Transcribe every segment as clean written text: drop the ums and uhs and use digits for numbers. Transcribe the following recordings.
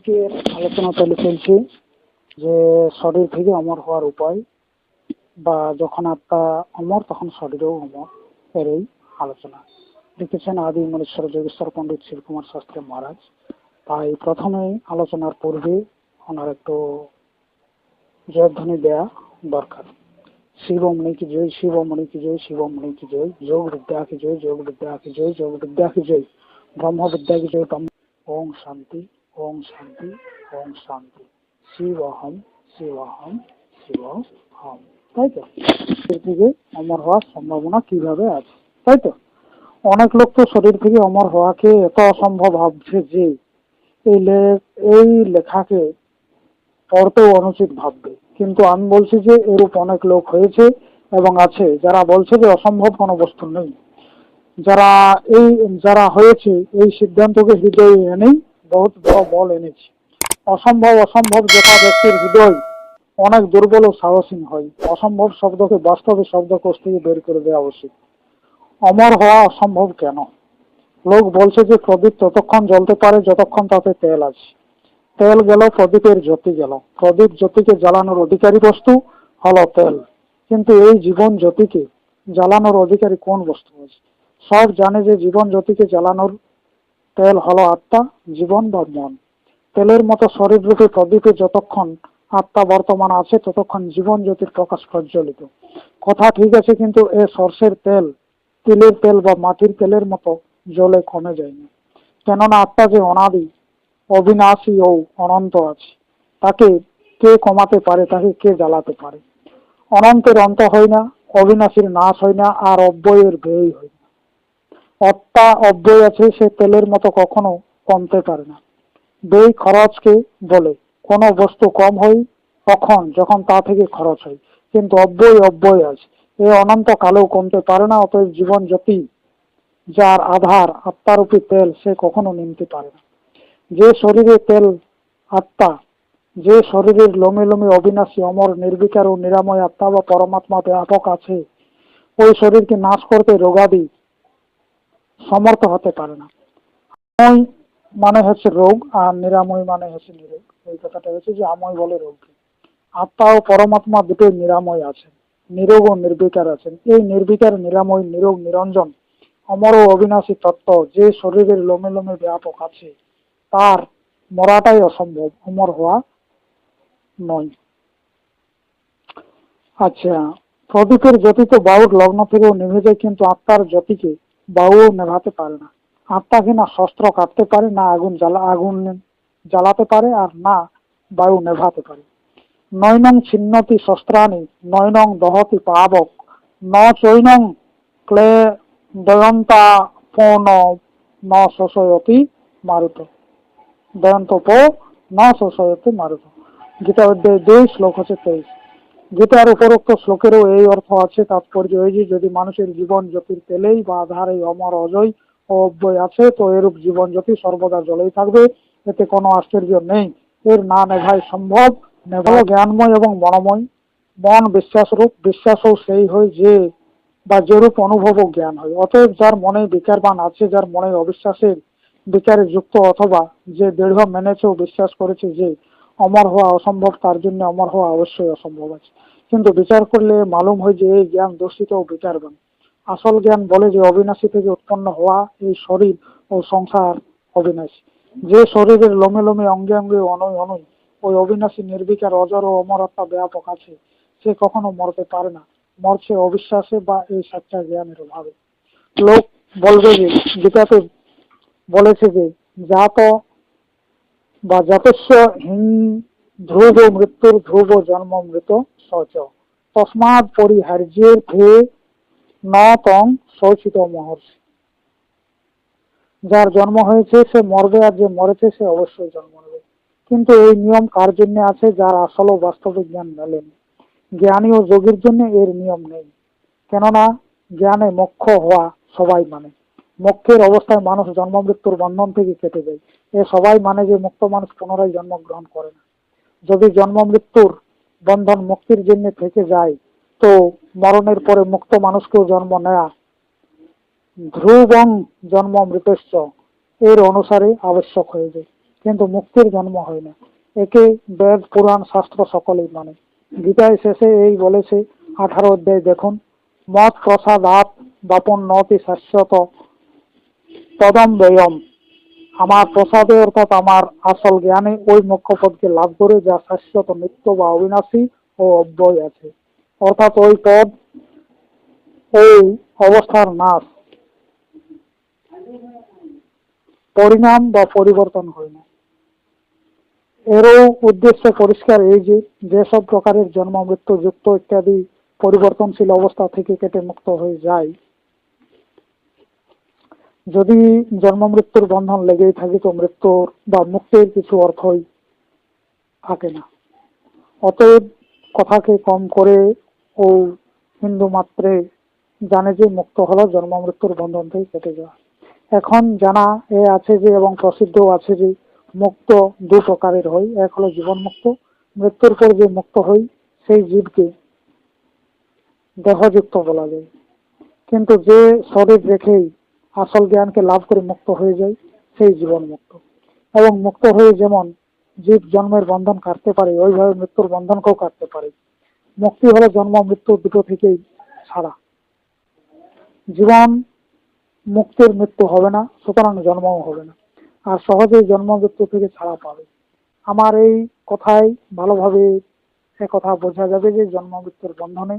আজকের আলোচনা তাহলে চলছে যে শরীর থেকে অমর হওয়ার উপায়, বা যখন আত্মা অমর তখন শরীরও অমর, এর এই আলোচনা। লিখেছেন আদি মনেশ্বর যোগেশ্বর পণ্ডিত শিবকুমার শাস্ত্রী মহারাজ। তাই প্রথমেই আলোচনার পূর্বে ওনার একটু জয়ধ্বনি দেয়া দরকার। শিবমণি কি জয়, শিবমণি কি জয়, শিবমণি কি জয়, যোগ বিদ্যা কি জয়, যোগ বিদ্যা কি জয়, যোগ বিদ্যা কি জয়, ব্রহ্ম বিদ্যা কি জয়। ওম শান্তি, ওম শান্তি, ওম শান্তি। শিবহম, শিবহম, শিবহম। তাই তো এর থেকে অমর হওয়ার সম্ভাবনা কিভাবে আছে, তাই তো? অনেক লোক তো শরীর থেকে অমর হওয়াকে এত অসম্ভব ভাবছে যে এই লেখাকে পড়তেও অনুচিত ভাববে। কিন্তু আমি বলছি যে এরূপ অনেক লোক হয়েছে এবং আছে যারা বলছে যে অসম্ভব কোনো বস্তু নেই। যারা যারা হয়েছে এই সিদ্ধান্তকে হৃদয়ে এনেই বহুত বড় বল এনেছে। অসম্ভব অসম্ভব যথা ব্যক্তির হৃদয় অনেক দুর্বল ও সাহসীন হয়। অসম্ভব শব্দকে বাস্তবে শব্দকোষ থেকে বের করে দেওয়া উচিত। অমর হওয়া অসম্ভব কেন? লোক বলছে যে প্রদীপ ততক্ষণ জ্বলতে পারে যতক্ষণ তাতে তেল আছে। তেল গেল, প্রদীপের জ্যোতি গেল। প্রদীপ জ্যোতিকে জ্বালানোর অধিকারী বস্তু হলো তেল। কিন্তু এই জীবন জ্যোতিকে জ্বালানোর অধিকারী কোন বস্তু আছে? সব জানে যে জীবন জ্যোতিকে জ্বালানোর তেল হলো আত্মা, জীবন বা মন। তেলের মতো শরীর রূপে প্রদীপে যতক্ষণ আত্মা বর্তমান আছে ততক্ষণ জীবন জ্যোতির প্রকাশ প্রজ্বলিত। কথা ঠিক আছে, কিন্তু এ সর্ষের তেল, তিলের তেল বা মাটির তেলের মতো জ্বলে কমে যায়নি। কেননা আত্মা যে অনাদি, অবিনাশী ও অনন্ত আছে, তাকে কে কমাতে পারে, তাকে কে জ্বালাতে পারে? অনন্তের অন্ত হয় না, অবিনাশীর নাশ হয় না, আর অব্যয়ের ব্যয় হয় না। আত্মা অব্যয় আছে, সে তেলের মতো কখনো কমতে পারে না। ব্যয় খরচকে বলে। কোনো বস্তু কম হয় কখন? যখন তা থেকে খরচ হয়। কিন্তু অব্যয় অব্যয় আছে, এ অনন্ত কালেও কমতে পারে না। অতএব জীবন জ্যোতি, যার আধার আত্মারূপী তেল, সে কখনো নিমতে পারে না। যে শরীরে তেল আত্মা, যে শরীরের লোমে লোমে অবিনাশী, অমর, নির্বিকার ও নিরাময় আত্মা বা পরমাত্মা ব্যাপক আছে, ওই শরীরকে নাশ করতে রোগাদি সমর্থ হতে পারে না। আময় মানে হচ্ছে রোগ, আর নিরাময় মানে হচ্ছে নিরোগ। এই কথাটা হচ্ছে যে আময় বলে রোগকে। আত্মা ও পরমাত্মা দুটোই নিরাময় আছেন, নিরোগ ও নির্বিকার আছেন। এই নির্বিকার, নিরাময়, নিরোগ, নিরঞ্জন, অমর ও অবিনাশী তত্ত্ব যে শরীরের লোমে লোমে ব্যাপক আছে, তার মরাটাই অসম্ভব, অমর হওয়া নয়। আচ্ছা, প্রদীপের জ্যোতি তো বায়ুর লগ্ন থেকেও নিভে যায়, কিন্তু আত্মার জ্যোতিকে বায়ুও নেভাতে পারে না। আত্মাকে না শস্ত্র কাটতে পারে, না আগুন জ্বালাতে পারে, আর না বায়ু নেভাতে পারে। নৈনং ছিন্নতি শস্ত্রাণি, নৈনং দহতি পাবক, ন চৈনং ক্লে দয়ন্তা পৌন ন শোষয়তি মারুত। দয়ন্ত পো ন শোষয়তি মারুত। গীতা অধ্যায় 2 শ্লোক হচ্ছে 23। গীতার উপরোক্ত শ্লোকেরও এই অর্থ আছে। তাৎপর্য এই যে যদি মানুষের জীবন জ্যোতির তেলেই বা আধারে অমর, অজয় ও অব্যয় আছে, তো এরূপ জীবন জ্যোতি সর্বদা জ্বলেই থাকবে। এতে কোনো আশ্চর্য নেই। এর না নেভাই সম্ভব। নেভালো জ্ঞানময় এবং মনময়। মন বিশ্বাস রূপ, বিশ্বাসও সেই হয় যে বা যেরূপ অনুভব ও জ্ঞান হয়। অতএব যার মনে বিকারবান আছে, যার মনে অবিশ্বাসের বিকারে যুক্ত, অথবা যে দৃঢ় মেনেছে ও বিশ্বাস করেছে যে অমর হওয়া অসম্ভব, তার জন্য অমর হওয়া অবশ্যই অসম্ভব আছে। কিন্তু বিচার করলে মালুম হয় যে এই জ্ঞান দূষিত ও বিকারবান। আসল জ্ঞান বলে যে অবিনাশী থেকে উৎপন্ন হওয়া এই শরীর ও সংসার অবিনাশী। যে শরীরের লোমে লোমে, অঙ্গে অঙ্গে, অনুই অনুই ওই অবিনাশী, নির্বিকার, অজর ও অমর আত্মা ব্যাপক আছে, সে কখনো মরতে পারে না। মরছে অবিশ্বাসে বা এই সাচ্চা জ্ঞানের অভাবে। লোক বলবে যে গীতাতে বলেছে যে জাত বা জাতস্য হিং ধ্রুব মৃত্যুর, ধ্রুব জন্ম মৃত সচ, তসমাৎ পরিহার্যের ভে ন তং শোচিত মহর্ষি। যার জন্ম হয়েছে সে মরবে, আর যে মরেছে সে অবশ্যই জন্ম নেবে। কিন্তু এই নিয়ম কার জন্য আছে? যার আসল ও বাস্তবিক জ্ঞান মেলেনি। জ্ঞানী ও যোগীর জন্য এর নিয়ম নেই। কেননা জ্ঞানে মোক্ষ হওয়া সবাই মানে। মোক্ষের অবস্থায় মানুষ জন্ম মৃত্যুর বন্ধন থেকে কেটে যায়। এ সবাই মানে যে মুক্ত মানুষ পুনরায় জন্মগ্রহণ করে না। যদি জন্ম মৃত্যুর বন্ধন মুক্তির জন্য থেকে যায়, তো মরণের পরে মুক্ত মানুষকেও জন্ম নেয়া ধ্রুবং জন্ম মৃতস্য এর অনুসারে আবশ্যক হয়ে যায়। কিন্তু মুক্তির জন্ম হয় না। একে বেদ পুরাণ শাস্ত্র সকলেই মানে। গীতায় শেষে এই বলেছে 18 অধ্যায় দেখুন, মত প্রসাদাত বাপন নতি শাশ্বত তদম ব্যয়ম। আমার প্রসাদে অর্থাৎ আমার আসল জ্ঞানে ওই মোক্ষ পদকে লাভ করে যা শাশ্বত নিত্য বা অবিনাশী ও অব্যয় আছে। অর্থাৎ ওই পদ, ওই অবস্থার নাশ, পরিণাম বা পরিবর্তন হয় না। এরও উদ্দেশ্য পরিষ্কার এই যে, যেসব প্রকারের জন্ম মৃত্যু যুক্ত ইত্যাদি পরিবর্তনশীল অবস্থা থেকে কেটে মুক্ত হয়ে যায়, যদি জন্ম মৃত্যুর বন্ধন লেগেই থাকে তো মৃত্যুর বা মুক্তির কিছু অর্থই থাকে না। অতএব কথাকে কম করে ও হিন্দু মাত্রে জানে যে মুক্ত হলো জন্ম মৃত্যুর বন্ধন থেকে কেটে যাওয়া। এখন জানা এ আছে যে এবং প্রসিদ্ধ আছে যে মুক্ত দু প্রকারের হয়। এক হলো জীবন মুক্ত, মৃত্যুর পর যে মুক্ত হয় সেই জীবকে দেহযুক্ত বলা যায়। কিন্তু যে শরীর রেখেই আসল জ্ঞানকে লাভ করে মুক্ত হয়ে যায় সেই জীবন মুক্ত। এবং মুক্ত হয়ে যেমন জীব জন্মের বন্ধন কাটতে পারে, ওইভাবে মৃত্যুর বন্ধনকেও কাটতে পারে। মুক্তি হলো জন্ম মৃত্যু দুটো থেকেই ছাড়া। জীবন মুক্তির মৃত্যু হবে না, সুতরাং জন্মও হবে না, আর সহজেই জন্ম মৃত্যু থেকে ছাড়া পাবে। আমার এই কথায় ভালোভাবে কথা বোঝা যাবে যে জন্ম মৃত্যুর বন্ধনে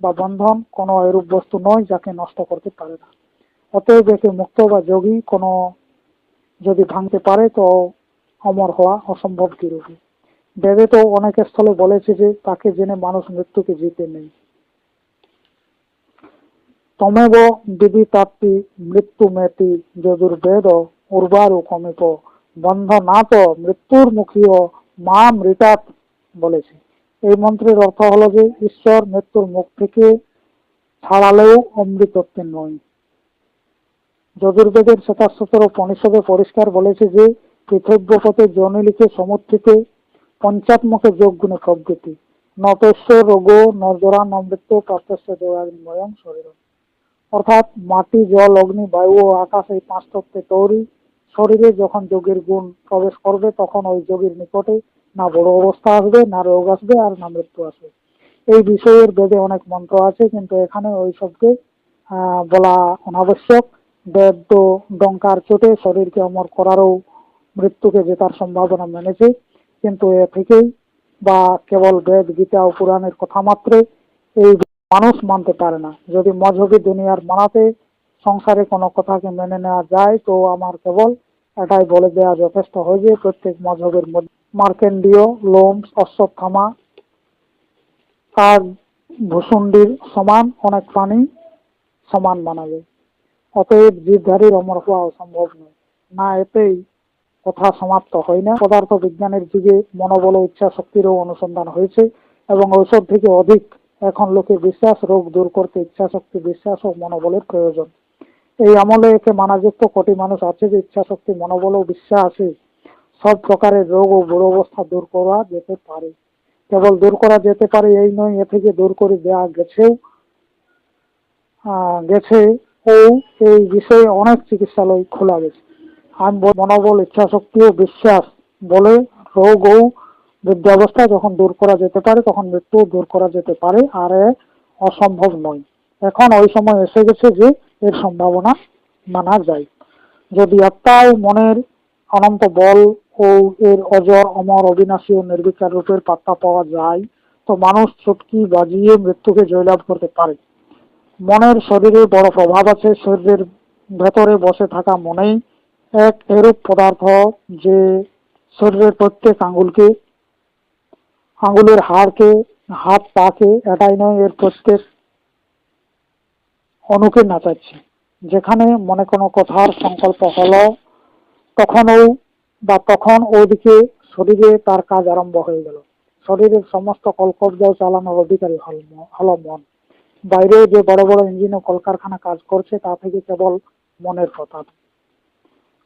বা বন্ধন কোনো এরূপ বস্তু নয় যাকে নষ্ট করতে পারে না। অতএব একে মুক্ত বা যোগী কোনো যদি ভাঙতে পারে তো অমর হওয়া অসম্ভব কি রূপে। বেদে তো অনেক স্থলে বলেছে যে তাকে জেনে মানুষ মৃত্যুকে জিতে নেই। তমেব বিদিতাত্তি মৃত্যু মেতি যদুর্বেদ উর্বারু কমিপ বন্ধ না তো মৃত্যুর মুখীয় মা মৃতাত বলেছে। এই মন্ত্রের অর্থ হলো যে ঈশ্বর মৃত্যুর মুখ থেকে ছাড়ালেও অমৃতত্বের নয়। যজুর্বেদের ৭৭ উপনিষদে পরিষ্কার বলেছে যে পৃথিব্যপতে জনিলিকে সমুত্থিতে পঞ্চাত্মকে যোগ গুণে প্রবৃতি নতস্য রোগ নজরা নমৃত্যু প্রাপ্তস্য দেবাগ্নিময়ং শরীর। অর্থাৎ মাটি, জল, অগ্নি, বায়ু ও আকাশ এই 5 তত্ত্বে তৈরি শরীরে যখন যোগের গুণ প্রবেশ করবে তখন ওই যোগীর নিকটে না বড় অবস্থা আসবে, না রোগ আসবে, আর না মৃত্যু আসবে। এই বিষয়ের বেদে অনেক মন্ত্র আছে, কিন্তু এখানে ওই সবকে বলা অনাবশ্যক। বেদ তো ডঙ্কার চোটে শরীরকে অমর করারও মৃত্যুকে জেতার সম্ভাবনা মেনেছে, কিন্তু এ থেকেই বা কেবল বেদ, গীতা ও পুরাণের কথা মাত্রে এই মানুষ মানতে পারে না। যদি মজহবি দুনিয়ার মানাতে সংসারে কোনো কথাকে মেনে নেওয়া যায় তো আমার কেবল এটাই বলে দেওয়া যথেষ্ট হয় যে প্রত্যেক মজহবের মধ্যে মার্কেন্ডীয়, লোমস, অশ্বত্থামা আর ভূষুণ্ডির সমান অনেক প্রাণী সমান মানা যায়। অতএব জীবধারীর অমর হওয়া অসম্ভব নয়। না এতেই কথা সমাপ্ত হয় না। পদার্থ বিজ্ঞানের যুগে মনোবল ও ইচ্ছা শক্তিরও অনুসন্ধান হয়েছে এবং ঔষধ থেকে অধিক এখন লোকে বিশ্বাস রোগ দূর করতে ইচ্ছা শক্তি, বিশ্বাস ও মনোবলের প্রয়োজন। এই আমলে একে মানাযুক্ত কোটি মানুষ আছে যে ইচ্ছা শক্তি, মনোবল ও বিশ্বাসে সব প্রকারের রোগ ও দুরবস্থা দূর করা যেতে পারে। কেবল দূর করা যেতে পারে এই নয়, এ থেকে দূর করে দেওয়া গেছে ও এই বিষয়ে অনেক চিকিৎসালয় খোলা গেছে। আমি মনোবল, ইচ্ছা শক্তি ও বিশ্বাস বলে রোগ ও বৃদ্ধাবস্থা যখন দূর করা যেতে পারে তখন মৃত্যু দূর করা যেতে পারে, আর অসম্ভব নয়। এখন ওই সময় এসে গেছে যে এর সম্ভাবনা মানা যায়। যদি আত্মা ও মনের অনন্ত বল ও এর অজর, অমর, অবিনাশী ও নির্বিকার রূপের পাত্তা পাওয়া যায় তো মানুষ চুটকি বাজিয়ে মৃত্যুকে জয়লাভ করতে পারে। মনের শরীরে বড় প্রভাব আছে। শরীরের ভেতরে বসে থাকা মনেই এক এরূপ পদার্থ যে শরীরের প্রত্যেক আঙ্গুলের হাড়কে, হাত পাকে, এটাই নয় এর প্রত্যেক অনুকে নাচাচ্ছে। যেখানে মনে কোনো কথার সংকল্প হলো তখন ওদিকে শরীরে তার কাজ আরম্ভ হয়ে গেল। শরীরের সমস্ত কলকবজাও চালানোর অধিকারী হলো মন। বাইরে যে বড় বড় ইঞ্জিন ও কলকারখানা কাজ করছে তা থেকে কেবল মনের কথা।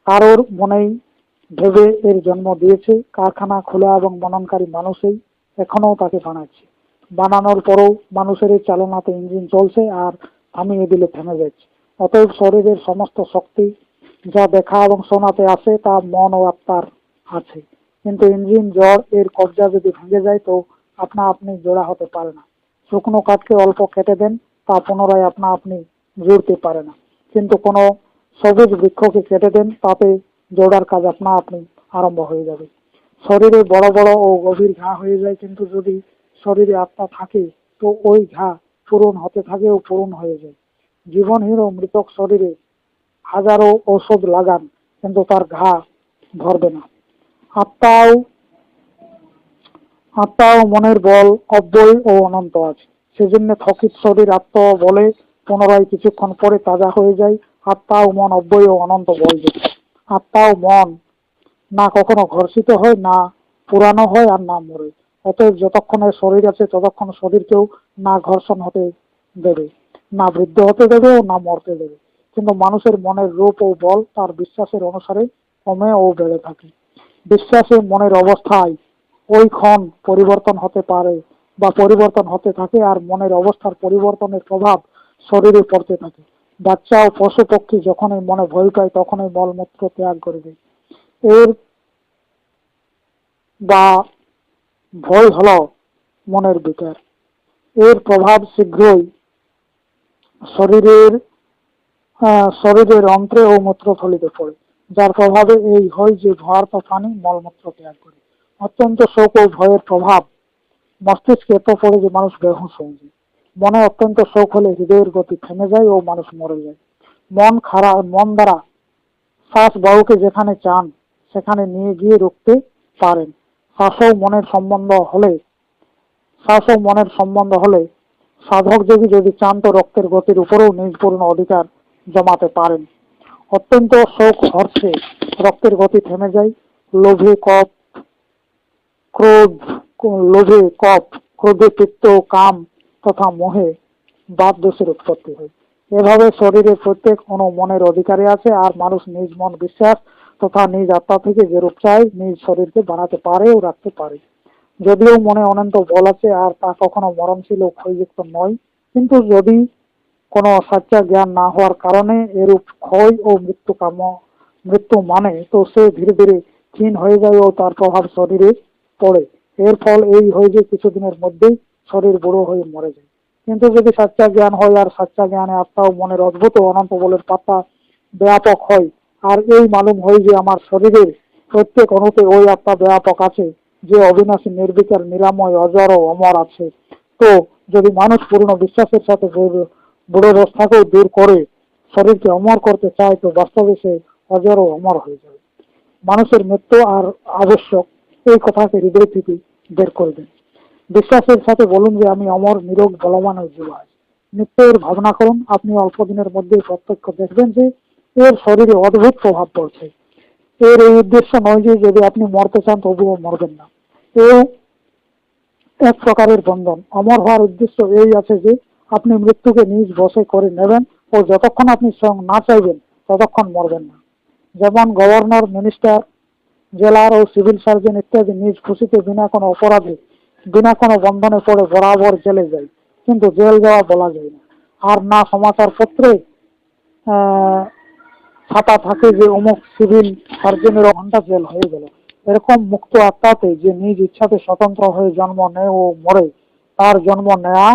কারোর মনেই ভেবে এর জন্ম দিয়েছে। কারখানা খোলা এবং মননকারী মানুষই এখনো তাকে বানাচ্ছে। বানানোর পরেও মানুষের এই চালনাতে ইঞ্জিন চলছে আর থামিয়ে দিলে থেমে যাচ্ছে। অতএব শরীরের সমস্ত শক্তি যা দেখা এবং শোনাতে আসে তা মন ও আত্মার আছে, কিন্তু ইঞ্জিন জড় এর কবজা যদি ভেঙে যায় তো আপনা আপনি জোড়া হতে পারে না। শুকনো কাঠকে অল্প কেটে দেন, তা পুনরায় আপনা আপনি জুড়তে পারে না, কিন্তু কোনো সবুজ বৃক্ষকে কেটে দেন, তাতে জোড়ার কাজ আপনা আপনি আরম্ভ হয়ে যাবে। শরীরে বড় বড় ও গভীর ঘা হয়ে যায়, কিন্তু যদি শরীরে আত্মা থাকে তো ওই ঘা পূরণ হতে থাকে ও পূরণ হয়ে যায়। জীবনহীন ও মৃতক শরীরে হাজারো ঔষধ লাগান, কিন্তু তার ঘা ভরবে না। আত্মাও আত্মা ও মনের বল অব্যয় ও অনন্ত আছে, সেজন্য থকিত শরীর আত্মা বলে পুনরায় কিছুক্ষণ পরে তাজা হয়ে যায়। আত্মা ও মন অব্যয় ও অনন্ত বলযুক্ত। আত্মা ও মন না কখনো ঘর্ষিত হয়, না পুরানো হয়, আর না মরে। অতএব যতক্ষণের শরীর আছে ততক্ষণ শরীরকেও না ঘর্ষণ হতে দেবে, না বৃদ্ধ হতে দেবে ও না মরতে দেবে। কিন্তু মানুষের মনের রূপ ও বল তার বিশ্বাসের অনুসারে কমে ও বেড়ে থাকে। বিশ্বাসে মনের অবস্থায় ওই ক্ষণ পরিবর্তন হতে পারে বা পরিবর্তন হতে থাকে, আর মনের অবস্থার পরিবর্তনের প্রভাব শরীরে পড়তে থাকে। বাচ্চা ও পশু পক্ষী যখনই মনে ভয় পায় তখনই মলমূত্র ত্যাগ করে দেয়। এর বা ভয় হলো মনের বিকার। এর প্রভাব শীঘ্রই শরীরের শরীরের অন্ত্রে ও মূত্রথলিতে পড়ে, যার প্রভাবে এই হয় যে ভর বা প্রাণী মলমূত্র ত্যাগ করে। অত্যন্ত শোক ও ভয়ের প্রভাব মস্তিষ্কে এত পড়ে যে মানুষ বেহুঁশ হয়ে যায়। মনে অত্যন্ত শোক হলে হৃদয়ের গতি থেমে যায় ও মানুষ মরে যায়। মন দ্বারা শ্বাস বায়ুকে যেখানে চান সেখানে নিয়ে গিয়ে রুখতে পারেন। শ্বাস ও মনের সম্বন্ধ হলে সাধক যোগী যদি চান তো রক্তের গতির উপরেও নিজ পূর্ণ অধিকার জমাতে পারেন। অত্যন্ত শোক হর্ষে রক্তের গতি থেমে যায়। লোভে কপ ক্রোধ লোভে কপ ক্রোধে পিত্ত কাম তথা মোহে বাদ দোষের উৎপত্তি হয়। এভাবে শরীরের প্রত্যেক অণু মনের অধিকারে আছে, আর মানুষ নিজ মন বিশ্বাস তথা নিজ আত্মা থেকে যে রূপ চায় নিজ শরীরকে বানাতে পারে ও রাখতে পারে। যদিও মনে অনন্ত বল আছে আর তা কখনো মরণশীল ও ক্ষয়যুক্ত নয়, কিন্তু যদি কোনো সচ্চা জ্ঞান না হওয়ার কারণে এরূপ ক্ষয় ও মৃত্যু মানে তো সে ধীরে ধীরে ক্ষীণ হয়ে যায় ও তার প্রভাব শরীরে পড়ে। এর ফল এই হয় যে কিছুদিনের মধ্যেই শরীর বুড়ো হয়ে মরে যায়। কিন্তু যদি সচ্চা জ্ঞান হয় আর সচ্চা জ্ঞানে আত্মা ও মনের অদ্ভুত ও অনন্ত বলের পাত্তা ব্যাপক হয়, আর এই মালুম হয় যে আমার শরীরের প্রত্যেক অণুতে ওই আত্মা ব্যাপক আছে যে অবিনাশী নির্বিকার নিরাময় অজর ও অমর আছে, তো যদি মানুষ পূর্ণ বিশ্বাসের সাথে বুড়োবস্থাকেও দূর করে শরীরকে অমর করতে চায় তো বাস্তবে সে অজর ও অমর হয়ে যাবে। মানুষের মৃত্যু আর আবশ্যক, এই কথাকে হৃদয় থেকে বের করবেন। বিশ্বাসের সাথে বলুন যে আমি অমর, নিরোগ, বলবান ও জীবাই। মৃত্যুর ভাবনা করুন, আপনি অল্প দিনের মধ্যেই প্রত্যক্ষ দেখবেন যে এর শরীরে অদ্ভুত প্রভাব পড়ছে। এর এই উদ্দেশ্য নয় যে যদি আপনি মরতে চান তবুও মরবেন না, এও এক প্রকারের বন্ধন। অমর হওয়ার উদ্দেশ্য এই আছে যে আপনি মৃত্যুকে নিজ বশে করে নেবেন ও যতক্ষণ আপনি স্বয়ং না চাইবেন ততক্ষণ মরবেন না। যেমন গভর্নর, মিনিস্টার, জেলার ও সিভিল সার্জন ইত্যাদি নিজ খুশিতে বিনা কোনো অপরাধে বিনা কোনো বন্ধনে পড়ে বরাবর জেলে যায়, কিন্তু জেল যাওয়া বলা যায় না। আর না সমাচার পত্রে ছাপা থাকে যে অমুক সিভিল সার্জনের ঘন্টা জেল হয়ে গেল। এরকম মুক্ত আত্মাতে যে নিজ ইচ্ছাতে স্বতন্ত্র হয়ে জন্ম নেয় ও মরে, তার জন্ম নেয়া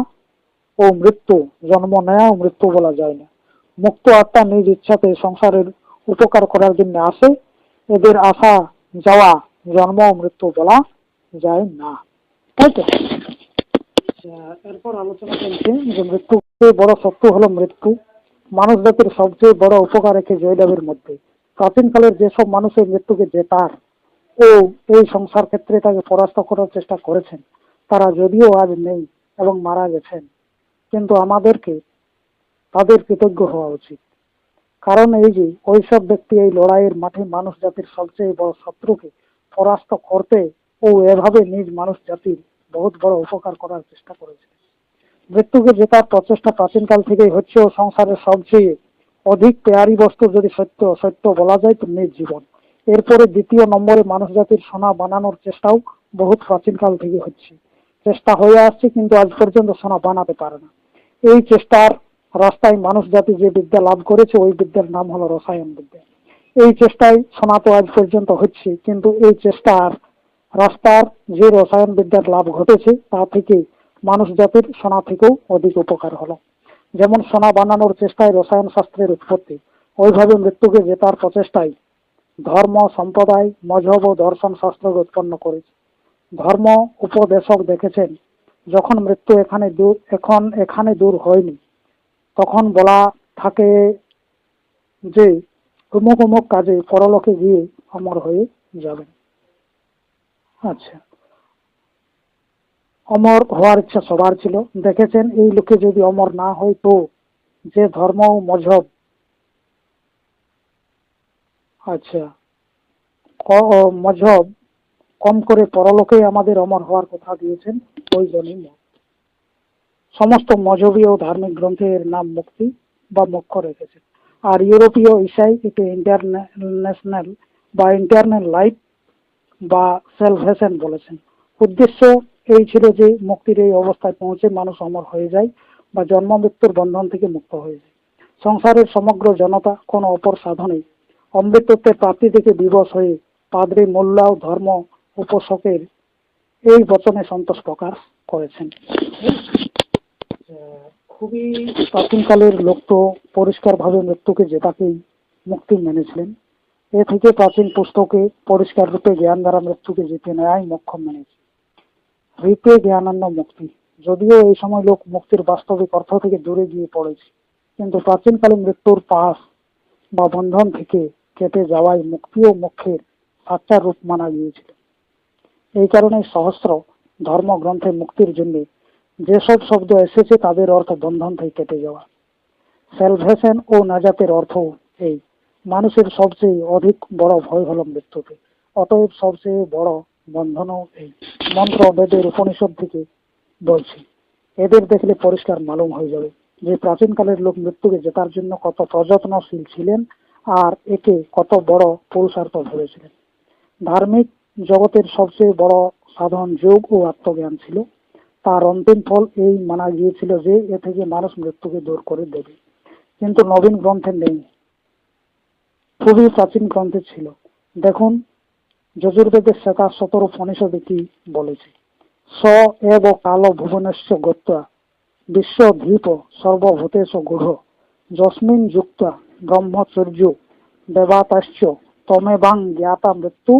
ও মৃত্যু বলা যায় না। মুক্ত আত্মা নিজ ইচ্ছাতে সংসারের উপকার করার জন্য আসে, এদের আসা যাওয়া জন্ম ও মৃত্যু বলা যায় না। তাই তো? এরপর আলোচনা চলছে যে মৃত্যুর বড় শত্রু হলো মৃত্যু। মানুষ জাতির সবচেয়ে বড় উপকার রেখে জয়লাভের মধ্যে প্রাচীনকালের যেসব মানুষের মৃত্যুকে জেতার ও এই সংসার ক্ষেত্রে তাকে পরাস্ত করার চেষ্টা করেছেন, তারা যদিও আজ নেই এবং মারা গেছেন, কিন্তু আমাদেরকে তাদের কৃতজ্ঞ হওয়া উচিত। কারণ এই যে ওইসব ব্যক্তি এই লড়াইয়ের মাঠে মানুষ জাতির সবচেয়ে বড় শত্রুকে পরাস্ত করতে ও এভাবে নিজ মানুষ জাতির বহুত বড় উপকার করার চেষ্টা করেছে। মৃত্যুকে জেতার প্রচেষ্টা প্রাচীনকাল থেকেই হচ্ছে ও সংসারের সবচেয়ে অধিক পেয়ারি বস্তু যদি সত্য বলা যায় তো নিজ জীবন। এরপরে দ্বিতীয় নম্বরে মানুষ জাতির সোনা বানানোর চেষ্টাও বহুত প্রাচীনকাল থেকে হচ্ছে, চেষ্টা হয়ে আসছে, কিন্তু আজ পর্যন্ত সোনা বানাতে পারে না। এই চেষ্টার রাস্তায় মানুষ জাতি যে বিদ্যা লাভ করেছে ওই বিদ্যার নাম হলো রসায়ন বিদ্যা। এই চেষ্টায় সনাত আজ পর্যন্ত হচ্ছে, কিন্তু এই চেষ্টার রাস্তার যে রসায়ন বিদ্যার লাভ ঘটেছে তা থেকে মানুষ জাতির সোনা থেকেও অধিক উপকার হলো। যেমন সোনা বানানোর চেষ্টায় রসায়ন শাস্ত্রের উৎপত্তি, ওইভাবে মৃত্যুকে জেতার প্রচেষ্টায় ধর্ম, সম্প্রদায়, মজহব ও দর্শন শাস্ত্র উৎপন্ন করেছে। ধর্ম উপদেশক দেখেছেন যখন মৃত্যু এখানে দূর হয়নি, তখন বলা থাকে যে অমুক অমুক কাজে পরলোকে গিয়ে অমর হয়ে যাবেন। আচ্ছা, অমর হওয়ার ইচ্ছা সবার ছিল। দেখেছেন এই লোকে যদি অমর না হয় তো যে ধর্ম ও মজহব আচ্ছা মজহব কম করে পরলোকে আমাদের অমর হওয়ার কথা দিয়েছেন ওই জন্যই মত। সমস্ত মজহবী ও ধার্মিক গ্রন্থের নাম মুক্তি বা মোক্ষ রেখেছে। আর ইউরোপীয় ঈসাই একে ইন্টারন্যাশনাল বা ইন্টারনাল লাইফ বা সেলভেশন বলেছেন। উদ্দেশ্য এই ছিল যে মুক্তির এই অবস্থায় পৌঁছে মানুষ অমর হয়ে যায় বা জন্ম মৃত্যুর বন্ধন থেকে মুক্ত হয়ে যায়। সংসারের সমগ্র জনতা কোন অপর সাধনে অমৃতত্বের প্রাপ্তি থেকে বিবশ হয়ে পাদ্রী, মোল্লা ও ধর্ম উপাসকের এই বচনে সন্তোষ প্রকাশ করেছেন। খুবই প্রাচীনকালের লোক তো পরিষ্কারভাবে মৃত্যুকে জেতাকেই মুক্তি মেনেছিলেন। এ থেকে প্রাচীন পুস্তকে পরিষ্কার রূপে জ্ঞান দ্বারা মৃত্যুকে জিতে নেয় মোক্ষ মেনেছে। রীতে জ্ঞানান্য মুক্তি, যদিও এই সময় লোক মুক্তির বাস্তবিক অর্থ থেকে দূরে গিয়ে পড়েছে, কিন্তু প্রাচীনকালে মৃত্যুর পাশ বা বন্ধন থেকে কেটে যাওয়ায় মুক্তি ও মোক্ষের সাতটা রূপ মানা গিয়েছিল। এই কারণে সহস্র ধর্মগ্রন্থে মুক্তির জন্য যেসব শব্দ এসেছে তাদের অর্থ বন্ধন থেকে কেটে যাওয়া। সেলভেশন ও নাজাতের অর্থ এই। মানুষের সবচেয়ে অধিক বড় ভয় হল মৃত্যুতে, অতএব সবচেয়ে বড় বন্ধনও এই। মন্ত্র বেদের উপনিষদ থেকে বলছি, এদের দেখলে পরিষ্কার মালুম হয়ে যাবে যে প্রাচীনকালের লোক মৃত্যুকে জেতার জন্য কত প্রযত্নশীল ছিলেন আর একে কত বড় পুরুষার্থ ভেবেছিলেন। ধার্মিক জগতের সবচেয়ে বড় সাধন যোগ ও আত্মজ্ঞান ছিল। তার অন্তিম ফল এই মানা গিয়েছিল যে এ থেকে মানুষ মৃত্যুকে দূর করে দেবে, কিন্তু নবীন গ্রন্থে নেই, খুবই প্রাচীন গ্রন্থে ছিল। দেখুন যজুর্বেদের শ্বেতা 17 উপনিষদে কি বলেছে। স এব কাল ভুবনস্য গোত্রা বিশ্বধীপ সর্বভূতেষ গূঢ় যস্মিন যুক্তা ব্রহ্মচর্য দেবাতাশ্চ তমেবাং জ্ঞাতা মৃত্যু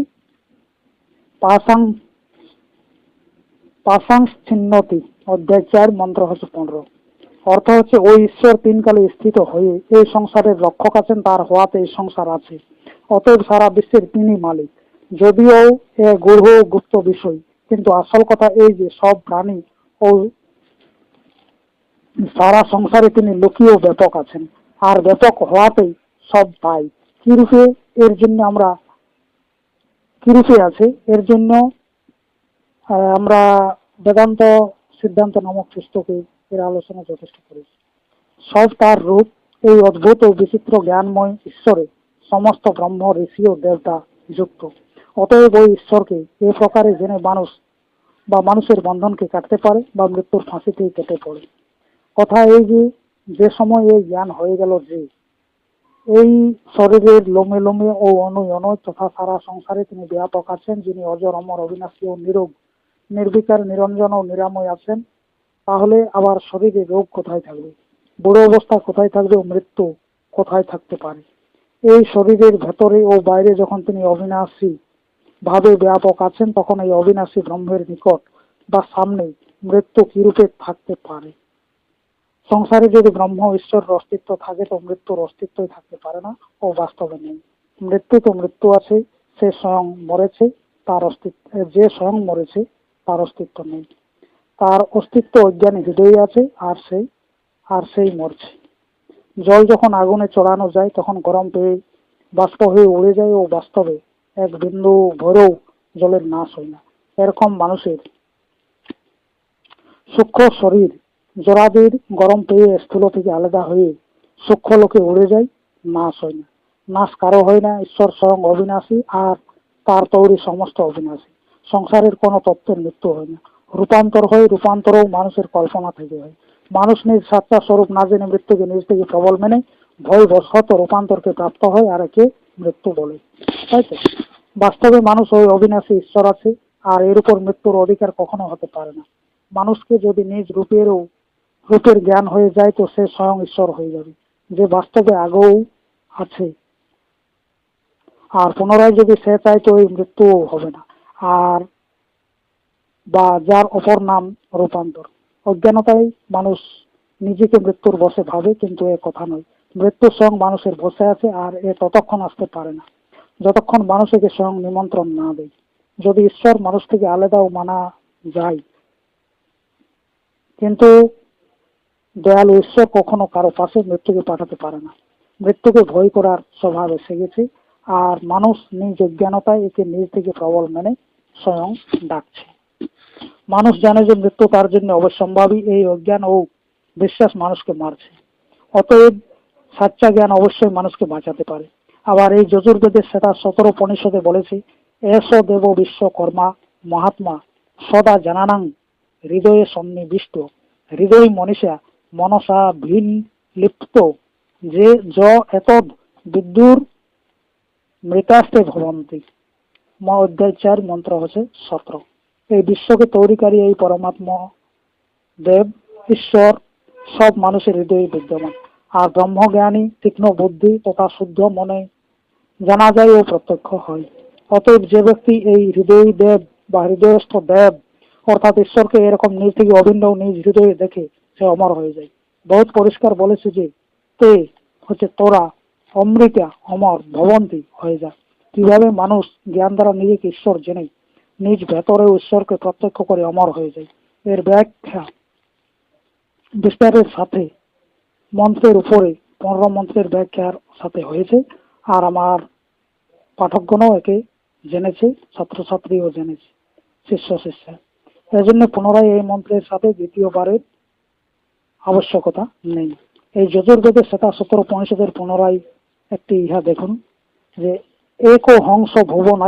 পাশাংচ্ছিন্নতি। অধ্যায় 4 মন্ত্র হচ্ছে 15। অর্থ হচ্ছে ওই ঈশ্বর তিনকালে স্থিত হয়ে এই সংসারের রক্ষক আছেন, তার হওয়াতে এই সংসার আছে, অতএব সারা বিশ্বের তিনি মালিক। যদিও এ গূঢ় গুপ্ত বিষয়, কিন্তু আসল কথা এই যে সব প্রাণী ও সারা সংসারে তিনি লুকিয়ে ব্যাপক আছেন, আর ব্যাপক হওয়াতেই সব তাই। কিরূপে এর জন্য আমরা কিরূপে আছে এর জন্য আমরা বেদান্ত সিদ্ধান্ত নামক পুস্তকে এর আলোচনা যথেষ্ট করেছি। সব তার রূপ, এই অদ্ভুত ও বিচিত্র জ্ঞানময় ঈশ্বরে সমস্ত ব্রহ্ম, ঋষি ও দেবতা যুক্ত। অতএব ওই ঈশ্বরকে এ প্রকারে জেনে মানুষ বা মানুষের বন্ধনকে কাটতে পারে বা মৃত্যুর ফাঁসিতেই কেটে পড়ে। কথা এই যে সময় এই জ্ঞান হয়ে গেল যে এই শরীরের লোমে লোমে ও অনুয় অনুয় তথা সারা সংসারে তিনি ব্যাপক আছেন, যিনি অজর, অমর, অবিনাশী ও নিরোগ, নির্বিকার, নিরঞ্জন ও নিরাময় আছেন, তাহলে আবার শরীরে রোগ কোথায় থাকবে, বুড়ো অবস্থা কোথায় থাকবে ও মৃত্যু কোথায় থাকতে পারে? এই শরীরের ভেতরে ও বাইরে যখন তিনি অবিনাশী ভাবে ব্যাপক আছেন, তখন এই অবিনাশী ব্রহ্মের নিকট বা সামনে মৃত্যু কিরূপে থাকতে পারে? সংসারে যদি ব্রহ্ম ঈশ্বরের অস্তিত্ব থাকে তো মৃত্যুর অস্তিত্বই থাকতে পারে না ও বাস্তবে নেই। মৃত্যু তো মৃত্যু আছে, সে স্বয়ং মরেছে, তার অস্তিত্ব, যে স্বয়ং মরেছে তার অস্তিত্ব নেই। তার অস্তিত্ব অজ্ঞানী হৃদয়ে আছে, আর সেই মরছে। জল যখন আগুনে চড়ানো যায় তখন গরম পেয়ে বাষ্প হয়ে উড়ে যায় ও বাস্তবে এক বিন্দু ভরেও জলের নাশ হয় না। এরকম মানুষের সূক্ষ্ম শরীর জরাদির গরম পেয়ে স্থূল থেকে আলাদা হয়ে সূক্ষ্ম লোকে উড়ে যায়, নাশ হয় না। নাশ কারো হয় না, ঈশ্বর স্বয়ং অবিনাশী আর তার তৈরি সমস্ত অবিনাশী। সংসারের কোনো তত্ত্বের মৃত্যু হয় না, রূপান্তর হয়, রূপান্তরও মানুষের কল্পনা থেকে হয়। মানুষ নিজ সাতটা স্বরূপ না জেনে মৃত্যুকে নিজ থেকে প্রবল মেনে ভয় বশত রূপান্তরকে প্রাপ্ত হয় আর একে মৃত্যু বলে, তাই তো? বাস্তবে মানুষ ওই অবিনাশী ঈশ্বর আছে, আর এর উপর মৃত্যুর অধিকার কখনো হতে পারে না। মানুষকে যদি নিজ রূপের জ্ঞান হয়ে যায় তো সে স্বয়ং ঈশ্বর হয়ে যাবে, যে বাস্তবে আগেও আছে। আর পুনরায় যদি সে চায় তো ওই মৃত্যুও হবে না। আর বা যার অপর নাম রূপান্তর। অজ্ঞানতায় মানুষ নিজেকে মৃত্যুর বশে ভাবে, কিন্তু এ কথা নয়। মৃত্যু স্বয়ং মানুষের বসে আছে, আর এ ততক্ষণ আসতে পারে না যতক্ষণ মানুষ একে স্বয়ং নিমন্ত্রণ না দেয়। যদি ঈশ্বর মানুষ থেকে আলাদাও মানা যায়, কিন্তু দয়ালু ঈশ্বর কখনো কারো পাশে মৃত্যুকে পাঠাতে পারে না। মৃত্যুকে ভয় করার স্বভাব এসে গেছে, আর মানুষ নিজ অজ্ঞানতায় একে নিজ থেকে প্রবল মেনে স্বয়ং ডাকছে। মানুষ জানে যে মৃত্যু তার জন্য অবশ্যম্ভাবী, এই অজ্ঞান ও বিশ্বাস মানুষকে মারছে। অতএব সাচ্চা জ্ঞান অবশ্যই মানুষকে বাঁচাতে পারে। আবার এই যজুর্বেদের সেটা 17 উপনিষদে বলেছে, এস দেব বিশ্বকর্মা মহাত্মা সদা জানানাং হৃদয়ে সন্নিবিষ্ট হৃদয় মনীষা মনসা ভিন লিপ্ত যে এতদ বিদ্যুর মৃতাস্তে ভবন্তি। অধ্যায় 4 মন্ত্র হচ্ছে 17। এই বিশ্বকে তৈরিকারী এই পরমাত্মা দেব ঈশ্বর সব মানুষের হৃদয়ে বিদ্যমান, আর ব্রহ্মজ্ঞানী তীক্ষ্ণ বুদ্ধি তথা শুদ্ধ মনে জানা যায় ও প্রত্যক্ষ হয়। অতএব যে ব্যক্তি এই হৃদয়ী দেব বা হৃদয়স্থ দেব অর্থাৎ ঈশ্বরকে এরকম নিজ থেকে অভিন্ন নিজ হৃদয়ে দেখে সে অমর হয়ে যায়। বহুত পরিষ্কার বলেছে যে তে হচ্ছে তোরা অমৃতা অমর ভবন্তী হয়ে যায়। কিভাবে মানুষ জ্ঞান দ্বারা নিজেকে ঈশ্বর জেনে নিজ ভেতরে ঈশ্বরকে প্রত্যক্ষ করে অমর হয়ে যায়, এর ব্যাখ্যা বিস্তারের সাথে মন্ত্রের উপরে 15 মন্ত্রের ব্যাখ্যার সাথে হয়েছে। আর আমার পাঠকগণও একে জেনেছে, ছাত্রছাত্রীও জেনেছে, শিষ্য শিষ্যা। এজন্য পুনরায় এই মন্ত্রের সাথে দ্বিতীয়বারের আবশ্যকতা নেই। এই যজুর্বেদের সেটা 17 উপনিষদের পুনরায় একটি ইহা দেখুন যে এক হংস ভুবন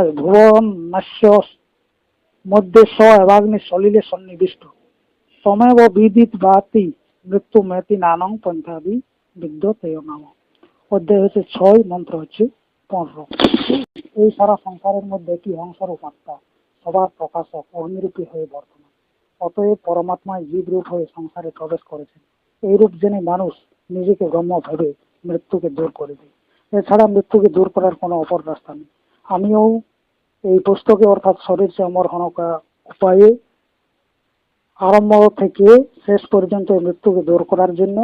নাস্য মধ্যে স এবাগ্নি সলিলে সন্নিবিষ্ট তমেব বিদিত বাতি মৃত্যু মেতি নানং পন্থাবি বিদ্যতেয় নাম। অধ্যায় হচ্ছে 6, মন্ত্র হচ্ছে 15। এই সারা সংসারের মধ্যে একটি হংসর উপাত্তা সবার প্রকাশক অগ্নিরূপী হয়ে বর্তমান। অতএব পরমাত্মায় জীব রূপ হয়ে সংসারে প্রবেশ করেছেন। এই রূপ জেনে মানুষ নিজেকে ব্রহ্ম ভেবে মৃত্যুকে দূর করে দেয়। এছাড়া মৃত্যুকে দূর করার কোনো অপর রাস্তা নেই। আমিও এই পুস্তকে অর্থাৎ শরীর সে অমর হনকা উপায়ে আরম্ভ থেকে শেষ পর্যন্ত মৃত্যুকে দূর করার জন্য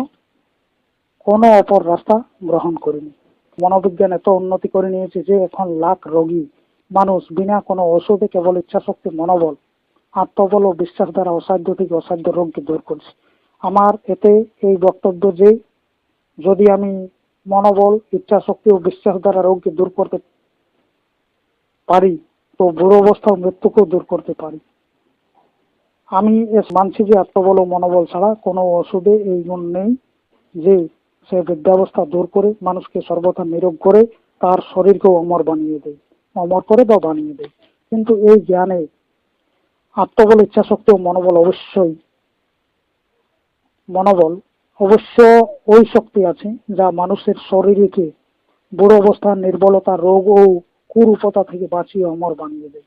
কোনো অপর রাস্তা গ্রহণ করিনি। মনোবিজ্ঞান এত উন্নতি করে নিয়েছে যে এখন লাখ রোগী মানুষ বিনা কোনো ওষুধে কেবল ইচ্ছাশক্তি, মনোবল, আত্মবল ও বিশ্বাস দ্বারা অসাধ্য থেকে অসাধ্য রোগকে দূর করছে। আমার এতে এই বক্তব্য যে যদি আমি মনোবল, ইচ্ছাশক্তি ও বিশ্বাস দ্বারা রোগকে দূর করতে পারি তো বুড়ো অবস্থা ও মৃত্যুকেও দূর করতে পারি। আমি মানছি যে আত্মবল ও মনোবল ছাড়া কোনো ওষুধে এই গুণ নেই যে সে বৃদ্ধাবস্থা দূর করে মানুষকে সর্বথা নিরোগ করে তার শরীরকেও অমর বানিয়ে দেয়, অমর করে বা বানিয়ে দেয়। কিন্তু এই জ্ঞানে আত্মবল, ইচ্ছাশক্তি ও মনোবল অবশ্য ওই শক্তি আছে যা মানুষের শরীরকে বুড়ো অবস্থা, নির্বলতা, রোগ ও কুরূপতা থেকে বাঁচিয়ে অমর বানিয়ে দেয়।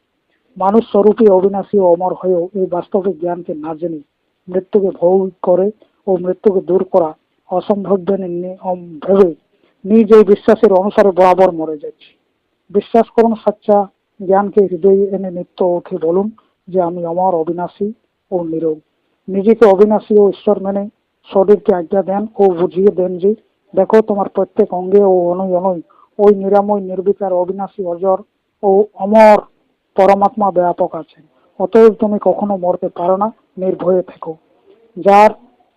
মানুষ স্বরূপে অবিনাশী ও অমর হয়েও এই বাস্তবিক জ্ঞানকে না জেনে মৃত্যুকে ভয় করে ও মৃত্যুকে দূর করা অসম্ভব ভেবে নিজ এই বিশ্বাসের অনুসারে বরাবর মরে যাচ্ছে। বিশ্বাস করুন, সাচ্চা জ্ঞানকে হৃদয়ে এনে নিত্য ওঠে বলুন যে আমি অমর, অবিনাশী ও নিরোগ। নিজেকে অবিনাশী ও ঈশ্বর মেনে শরীরকে আজ্ঞা দেন ও বুঝিয়ে দেন যে দেখো তোমার প্রত্যেক অঙ্গে ও অনুই ওই নিরাময়, নির্বিকার, অবিনাশী, অজর ও অমর পরমাত্মা ব্যাপক আছেন। অতএব তুমি কখনো মরতে পারো না, নির্ভয়ে থেকো। যার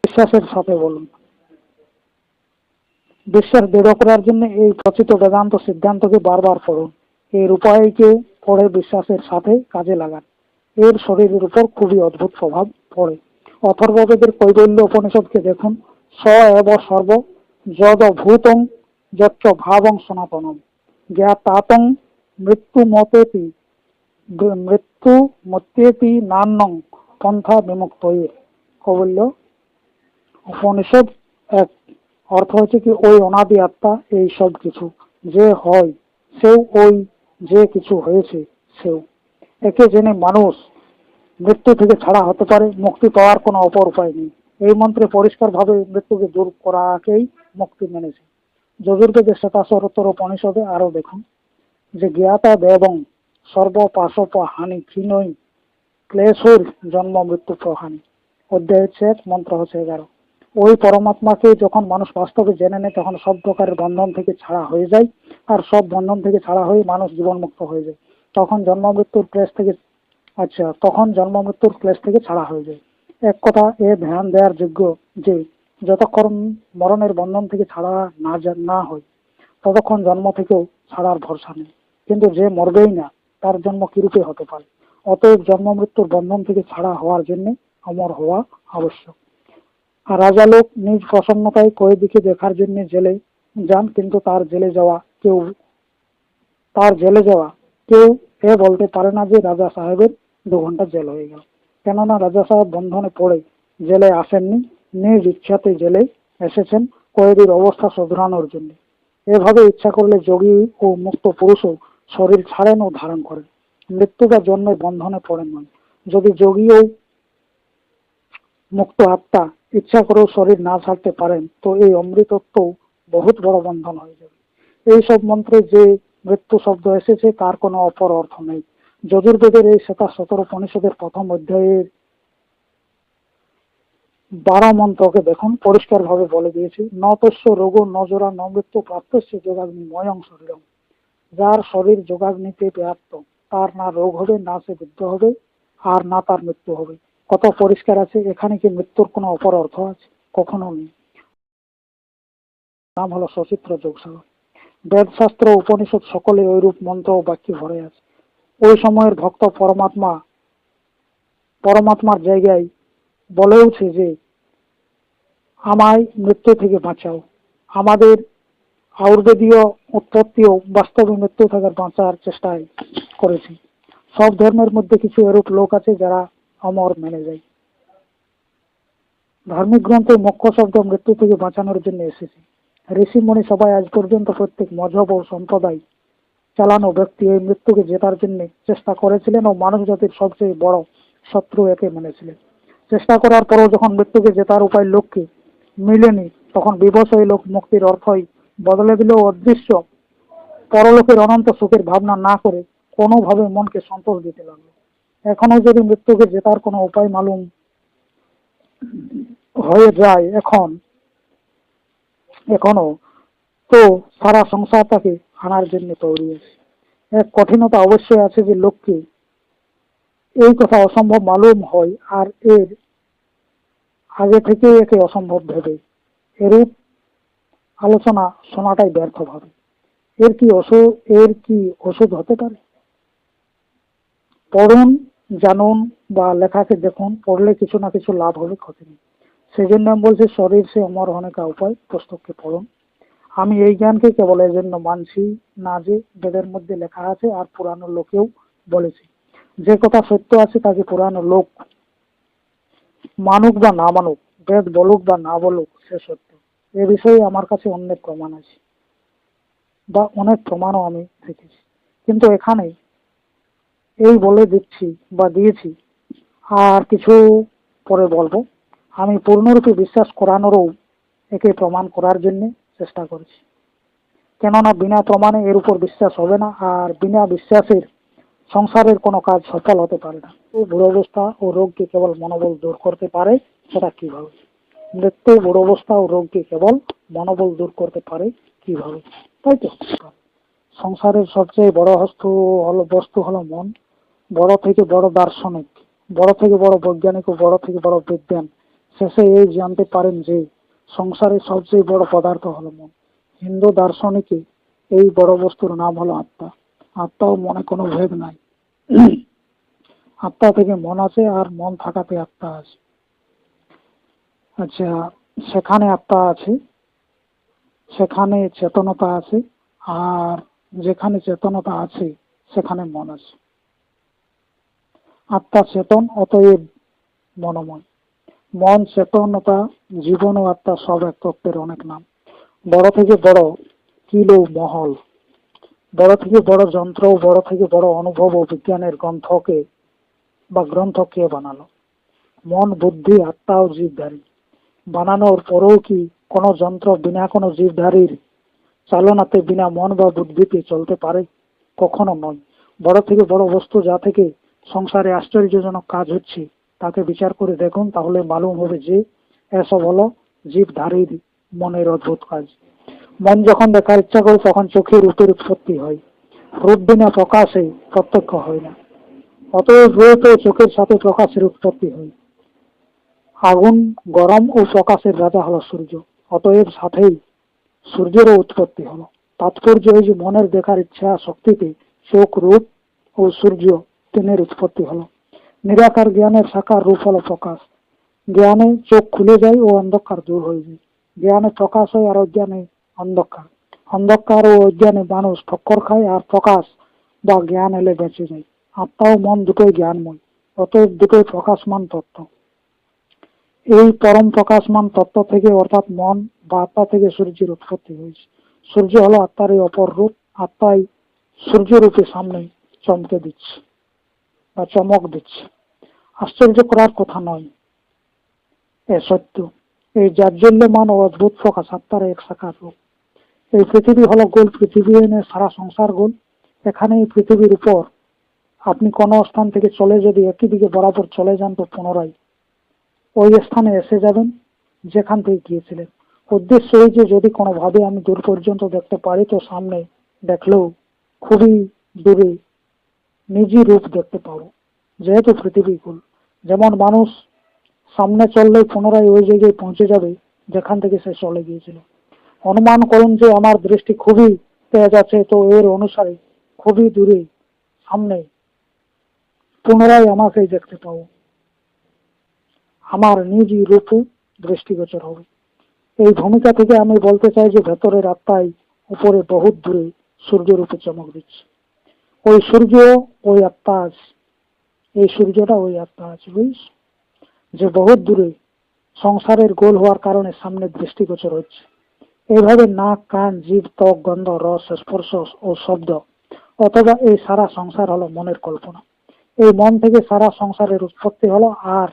বিশ্বাসের সাথে বলুন। বিশ্বাস দৃঢ় করার জন্য এই প্রচিত বেদান্ত সিদ্ধান্তকে বারবার পড়ুন। এর উপায়কে পড়ে বিশ্বাসের সাথে কাজে লাগান। এর শরীরের উপর খুবই অদ্ভুত প্রভাব পড়ে। অথর্ববেদের কৈবল্য উপনিষদকে দেখুন। স এব সর্ব যদ ভূতং যচ্চ ভাবং সনাতনম জ্ঞাতাতং মৃত্যু মত্যেতি নান্যং পন্থা বিমুক্তয়ে। কৈবল্য উপনিষদ 1। অর্থ হচ্ছে কি ওই অনাদি আত্মা এই সব কিছু যে হয় সেও ওই, যে কিছু হয়েছে সেও। একে জেনে মানুষ মৃত্যু থেকে ছাড়া হতে পারে, মুক্তি পাওয়ার কোনো অপর উপায় নেই। এই মন্ত্রে পরিষ্কার ভাবে মৃত্যুকে দূর করাকেই মুক্তি মেনেছে। যজুর্বেদে শ্বেতাশ্বতর উপনিষদে আরো দেখুন যে জ্ঞাতা দেবং সর্বপাশপ হানি ক্ষীণই ক্লেশর জন্ম মৃত্যু প্রহানি। অধ্যায় 6 মন্ত্র হচ্ছে 11। ওই পরমাত্মাকে যখন মানুষ বাস্তবে জেনে নেয় তখন সব প্রকারের বন্ধন থেকে ছাড়া হয়ে যায়, আর সব বন্ধন থেকে ছাড়া হয়ে মানুষ জীবন মুক্ত হয়ে যায়। তখন জন্ম মৃত্যুর ক্লেশ থেকে ছাড়া হয়ে যায়। এক কথা এ ধ্যান দেওয়ার যোগ্য যে যতক্ষণ মরণের বন্ধন থেকে ছাড়া না হয় ততক্ষণ জন্ম থেকেও ছাড়ার ভরসা নেই। কিন্তু যে মরবেই না তার জন্ম কিরূপে হতে পারে? অতএব জন্ম মৃত্যুর বন্ধন থেকে ছাড়া হওয়ার জন্য অমর হওয়া আবশ্যক। আর রাজা লোক নিজ প্রসন্নতায় কয়েদিকে দেখার জন্য জেলে যান, কিন্তু তার জেলে যাওয়া কেউ এ বলতে পারে না যে রাজা সাহেবের 2 ঘন্টা জেল হয়ে গেল, কেননা রাজা সাহেব বন্ধনে পড়ে জেলে আসেননি, নিজ ইচ্ছাতে জেলে এসেছেন কয়েদির অবস্থা শোধরানোর জন্য। এভাবে ইচ্ছা করলে যোগী ও মুক্ত পুরুষও শরীর ছাড়েন ও ধারণ করেন, মৃত্যু বা জন্মের বন্ধনে পড়েন নয়। যদি যোগী ও মুক্ত আত্মা ইচ্ছা করেও শরীর না ছাড়তে পারেন তো এই অমৃতত্ব বহুত বড় বন্ধন হয়ে যাবে। এই সব মন্ত্রে যে মৃত্যু শব্দ এসেছে তার কোনো অপর অর্থ নেই। যজুর্বেদের এই শ্বেতাশ্বতর উপনিষদের প্রথম অধ্যায়ের 12 মন্ত্রকে দেখুন, পরিষ্কার ভাবে বলে দিয়েছে নতস্য রোগ নজরা ন মৃত্যু প্রাপ্তস্য যোগাগ্নি ময়ং শরীরম। যার শরীর যোগাগ্নিতে ব্যাপ্ত তার না রোগ হবে, না সে বৃদ্ধ হবে, আর না তার মৃত্যু হবে। কত পরিষ্কার আছে। এখানে কি মৃত্যুর কোনো অপর অর্থ আছে? কখনো নেই। নাম হলো সচিত্র যোগসাগর। বেদশাস্ত্র উপনিষদ সকলে ওইরূপ মন্ত্র ও বাক্যে ভরে আছে। ওই সময়ের ভক্ত পরমাত্মার জায়গায় বলেওছে যে আমায় মৃত্যু থেকে বাঁচাও। আমাদের আয়ুর্বেদীয় উৎপত্তিও বাস্তবে মৃত্যু থেকে বাঁচার চেষ্টায় করেছি। সব ধর্মের মধ্যে কিছু এরূপ লোক আছে যারা অমর মেনে যায়। ধার্মিক গ্রন্থে মোক্ষ শব্দ মৃত্যু থেকে বাঁচানোর জন্য এসেছে। ঋষি মুনি সবাই আজ পর্যন্ত প্রত্যেক মজহব ও সম্প্রদায় চালানো ব্যক্তি এই মৃত্যুকে জেতার জন্য চেষ্টা করেছিলেন ও মানুষ জাতির সবচেয়ে বড় শত্রু একে মেনেছিলেন। চেষ্টা করার পরও যখন মৃত্যুকে জেতার উপায় লোককে মিলেনি তখন বিবশ এই লোক মুক্তির অর্থই বদলে দিলেও অদৃশ্য পরলোকের অনন্ত সুখের ভাবনা না করে কোনোভাবে মনকে সন্তোষ দিতে লাগলো। এখনো যদি মৃত্যুকে জেতার কোনো উপায় মালুম হয়ে যায় এখনো তো সারা সংসার তাকে আনার জন্য তৈরি আছে। এক কঠিনতা অবশ্যই আছে যে লোককে এই কথা অসম্ভব মালুম হয় আর এর আগে থেকে একে অসম্ভব ভেবে এরূপ আলোচনা শোনাটাই ব্যর্থ ভাবে। এর কি ওষুধ হতে পারে? পড়ুন, জানুন বা লেখাকে দেখুন, পড়লে কিছু না কিছু লাভ হবে, ক্ষতি নেই। সেই জন্য আমি বলছি শরীর সে অমর হনে কা উপায় পুস্তককে পড়ুন। আমি এই জ্ঞানকে কেবল এই জন্য মানছি না যে বেদের মধ্যে লেখা আছে আর পুরানো লোকেও বলেছে। যে কথা সত্য আছে তাকে পুরানো লোক মানুক বা না মানুক, বেদ বলুক বা না বলুক, সে সত্য। এ বিষয়ে আমার কাছে অনেক প্রমাণ আছে বা অনেক প্রমাণও আমি দেখেছি। কিন্তু এখানে এই বলে দিয়েছি আর কিছু পরে বলবো। আমি পূর্ণরূপে বিশ্বাস করানোরও একে প্রমাণ করার জন্য চেষ্টা করেছি, কেননা বিনা প্রমাণে এর উপর বিশ্বাস হবে না, আর বিনা বিশ্বাসের সংসারের কোনো কাজ সফল হতে পারে না। বুড়াবস্থা ও রোগকে কেবল মনোবল দূর করতে পারে, সেটা কিভাবে? মৃত্যু, বুড়াবস্থা ও রোগকে কেবল মনোবল দূর করতে পারে কিভাবে? তাই তো সংসারের সবচেয়ে বড় বস্তু হলো মন। বড় থেকে বড় দার্শনিক, বড় থেকে বড় বৈজ্ঞানিক ও বড় থেকে বড় বিজ্ঞান শেষে এই জানতে পারেন যে সংসারের সবচেয়ে বড় পদার্থ হলো মন। হিন্দু দার্শনিকে এই বড় বস্তুর নাম হলো আত্মা। আত্মা ও মনে কোনো ভেদ নাই। আত্মা থেকে মন আছে আর মন থাকাতে আত্মা আছে। আচ্ছা, সেখানে আত্মা আছে, সেখানে চেতনতা আছে, আর যেখানে চেতনতা আছে সেখানে মন আছে। আত্মা চেতন, অতএব মনোময়। মন, চেতনতা, জীবন ও আত্মা সব এক তত্ত্বের অনেক নাম। বড় থেকে বড় কিল ও মহল, বড় থেকে বড় যন্ত্র, বড় থেকে বড় অনুভব ও বিজ্ঞানের গ্রন্থ কে বানালো? মন, বুদ্ধি, আত্মা ও জীবধারী। বানানোর পরেও কি কোনো যন্ত্র বিনা কোনো জীবধারীর চালনাতে, বিনা মন বা বুদ্ধিতে চলতে পারে? কখনো নয়। বড় থেকে বড় বস্তু যা থেকে সংসারে আশ্চর্যজনক কাজ হচ্ছে তাকে বিচার করে দেখুন, তাহলে মালুম হবে যে এসব হলো জীবধারীর মনের অদ্ভুত কাজ। মন যখন দেখার ইচ্ছা করে তখন চোখের রূপের উৎপত্তি হয়। রূপ বিনা প্রকাশে প্রত্যক্ষ হয় না। অতএব রূপ ও চোখের সাথে প্রকাশের উৎপত্তি হয়। আগুন, গরম ও প্রকাশের রাজা হলো সূর্য, অতএব সাথেই সূর্যেরও উৎপত্তি হলো। তাৎপর্য এই যে মনের দেখার ইচ্ছা শক্তিতে চোখ, রূপ ও সূর্য তিনের উৎপত্তি হলো। নিরাকার জ্ঞানের সাকার রূপ হলো প্রকাশ। জ্ঞানে চোখ খুলে যায় ও অন্ধকার দূর হয়ে যায়। জ্ঞানে প্রকাশ হয় আর অজ্ঞানে অন্ধকার। অন্ধকার ও অজ্ঞানে মানুষ ঠক্কর খায়, আর প্রকাশ বা জ্ঞান এলে বেঁচে যায়। আত্মা ও মন দুটোই জ্ঞানময়, অতএব দুটোই প্রকাশমান তত্ত্ব। এই পরম প্রকাশমান তত্ত্ব থেকে, অর্থাৎ মন বা আত্মা থেকে সূর্যের উৎপত্তি হয়েছে। সূর্য হলো আত্মার এই অপর রূপ। আত্মাই সূর্যরূপে সামনে চমকে দিচ্ছে বা চমক দিচ্ছে। আশ্চর্য করার কথা নয়, এ সত্য। এই জাজ্জল্যমান ও অদ্ভুত প্রকাশ আত্মার এক সাকার রূপ। এই পৃথিবী হলো গোল, পৃথিবী এনে সারা সংসার গোল। এখানে এই পৃথিবীর উপর আপনি কোন স্থান থেকে চলে যদি একই দিকে বরাবর চলে যান, তো পুনরায় ওই স্থানে এসে যাবেন যেখান থেকে গিয়েছিলেন। উদ্দেশ্য এই যে যদি কোনোভাবে আমি দূর পর্যন্ত দেখতে পারি, তো সামনে দেখলেও খুবই দূরে নিজের রূপ দেখতে পাবো, যেহেতু পৃথিবী গোল। যেমন মানুষ সামনে চললে পুনরায় ওই জায়গায় পৌঁছে যাবে যেখান থেকে সে চলে গিয়েছিল। অনুমান করুন যে আমার দৃষ্টি খুবই তেজ আছে, তো এর অনুসারে খুবই দূরে সামনে পুনরায় আমাকে দেখতে পাবো, আমার নিজই রূপ দৃষ্টিগোচর হবে। এই ভূমিকা থেকে আমি বলতে চাই যে ভেতরের আত্মাই উপরে বহুত দূরে সূর্যরূপে চমক দিচ্ছে। ওই সূর্য ওই আত্মা আছে, এই সূর্যটা ওই আত্মা আছে, বুঝিস, যে বহুত দূরে সংসারের গোল হওয়ার কারণে সামনে দৃষ্টিগোচর হচ্ছে। এইভাবে নাক, কান, জীব, ত্বক, গন্ধ, রস, স্পর্শ ও শব্দ, অথবা এই সারা সংসার হলো মনের কল্পনা। এই মন থেকে সারা সংসারের উৎপত্তি হলো, আর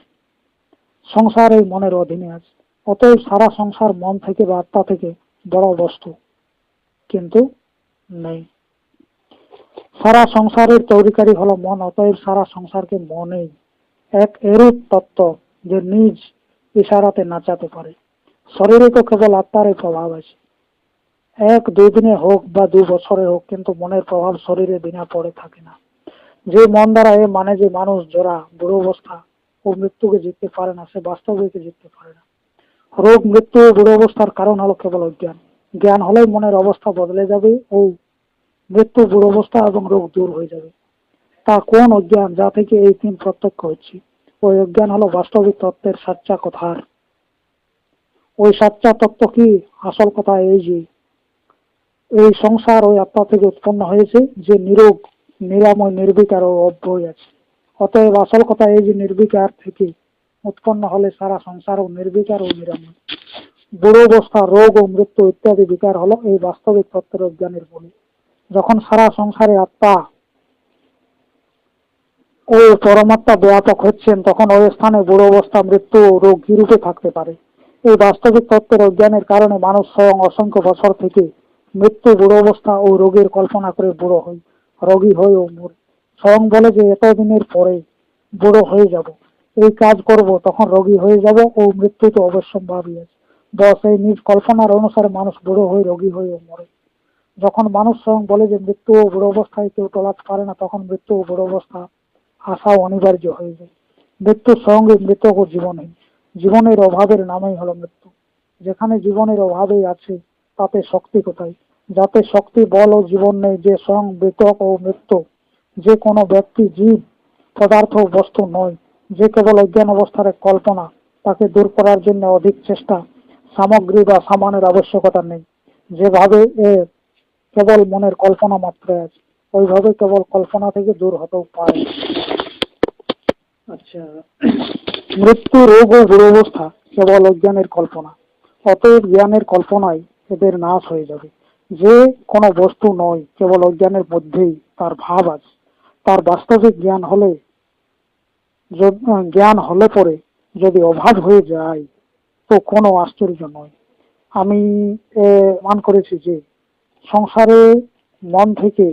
সংসার এই মনের অধীনে আছে। অতএব সারা সংসার মন থেকে বা আত্মা থেকে বড় বস্তু কিন্তু নেই। সারা সংসারের তৈরিকারী হলো মন, অতএব সারা সংসারকে মনেই এক এরূপ তত্ত্ব যে নিজ ইশারাতে নাচাতে পারে। শরীরে তো কেবল আত্মার প্রভাব আছে, এক দুই দিনে হোক বা 2 বছরে হোক, কিন্তু মনের প্রভাব শরীরে বিনা পড়ে থাকে না। যে মন দ্বারা এ মানে যে মানুষ জরা, বুড়ো অবস্থা ও মৃত্যুকে জিততে পারে না, সে বাস্তবিক জিততে পারে না। রোগ, মৃত্যু ও বুড়ো অবস্থার কারণ হলো কেবল অজ্ঞান। জ্ঞান হলেই মনের অবস্থা বদলে যাবে ও মৃত্যু, বুড়ো অবস্থা এবং রোগ দূর হয়ে যাবে। তা কোন অজ্ঞান যা থেকে এই 3 প্রত্যক্ষ হচ্ছে? ওই অজ্ঞান হলো বাস্তবিক তত্ত্বের সাচ্চা কথার। ওই সাচ্চা তত্ত্ব কি? আসল কথা এই যে এই সংসার ওই আত্মা থেকে উৎপন্ন হয়েছে, যে নিরোগ, নিরাময়, নির্বিকার ও অব্যয় আছে। অতএব আসল কথা এই যে নির্বিকার থেকে উৎপন্ন হলে সারা সংসার ও নির্বিকার ও নিরাময়। বুড়ো অবস্থা, রোগ ও মৃত্যু ইত্যাদি বিকার হলো এই বাস্তবিক তত্ত্বের অজ্ঞানের ফলে। যখন সারা সংসারে আত্মা ও পরমাত্মা ব্যাপক হচ্ছেন, তখন ওই স্থানে বুড়ো অবস্থা, মৃত্যু ও রোগ কিরূপে থাকতে পারে? এই বাস্তবিক তত্ত্বের অজ্ঞানের কারণে মানুষ স্বয়ং অসংখ্য বছর থেকে মৃত্যু, বুড়ো অবস্থা ও রোগের কল্পনা করে বুড়ো হয়, রোগী হয় ও মরে। স্বয়ং বলে যে এতদিনের পরে বুড়ো হয়ে যাব, এই কাজ করব, তখন রোগী হয়ে যাব ও মৃত্যু তো অবশ্যম্ভাবী আছে। বস এই নিজ কল্পনার অনুসারে মানুষ বুড়ো হয়ে, রোগী হয়ে ও মরে। যখন মানুষ স্বয়ং বলে যে মৃত্যু ও বুড়ো অবস্থায় কেউ টলাতে পারে না, তখন মৃত্যু ও বুড়ো অবস্থা আসাও অনিবার্য হয়ে যায়। মৃত্যুর সঙ্গে মৃত ও জীবনে, জীবনের অভাবের নামই হলো মৃত্যু। যেখানে জীবনের অভাবেই আছে, তাতে শক্তি কোথায়? যাতে শক্তি, বল ও জীবন নেই, যে স্বয়ং মৃত ও মৃত্যু, যে কোনো ব্যক্তি, জীব, পদার্থ ও বস্তু নয়, যে কেবল অজ্ঞান অবস্থার এক কল্পনা, তাকে দূর করার জন্য অধিক চেষ্টা, সামগ্রী বা সামানের আবশ্যকতা নেই। যেভাবে এ কেবল মনের কল্পনা মাত্র আছে, ওইভাবে কেবল কল্পনা থেকে দূর হতেও পারে। আচ্ছা, মৃত্যু, রোগ ও বুড়াবস্থা কেবল অজ্ঞানের কল্পনা, অতএব জ্ঞানের কল্পনায় এদের নাশ হয়ে যাবে। যে কোনো বস্তু নয়, কেবল অজ্ঞানের মধ্যেই তার ভাব আছে। তার বাস্তবিক জ্ঞান হলে পরে যদি অভাব হয়ে যায় তো কোনো আশ্চর্য নয়। আমি মান করেছি যে সংসারে মন থেকে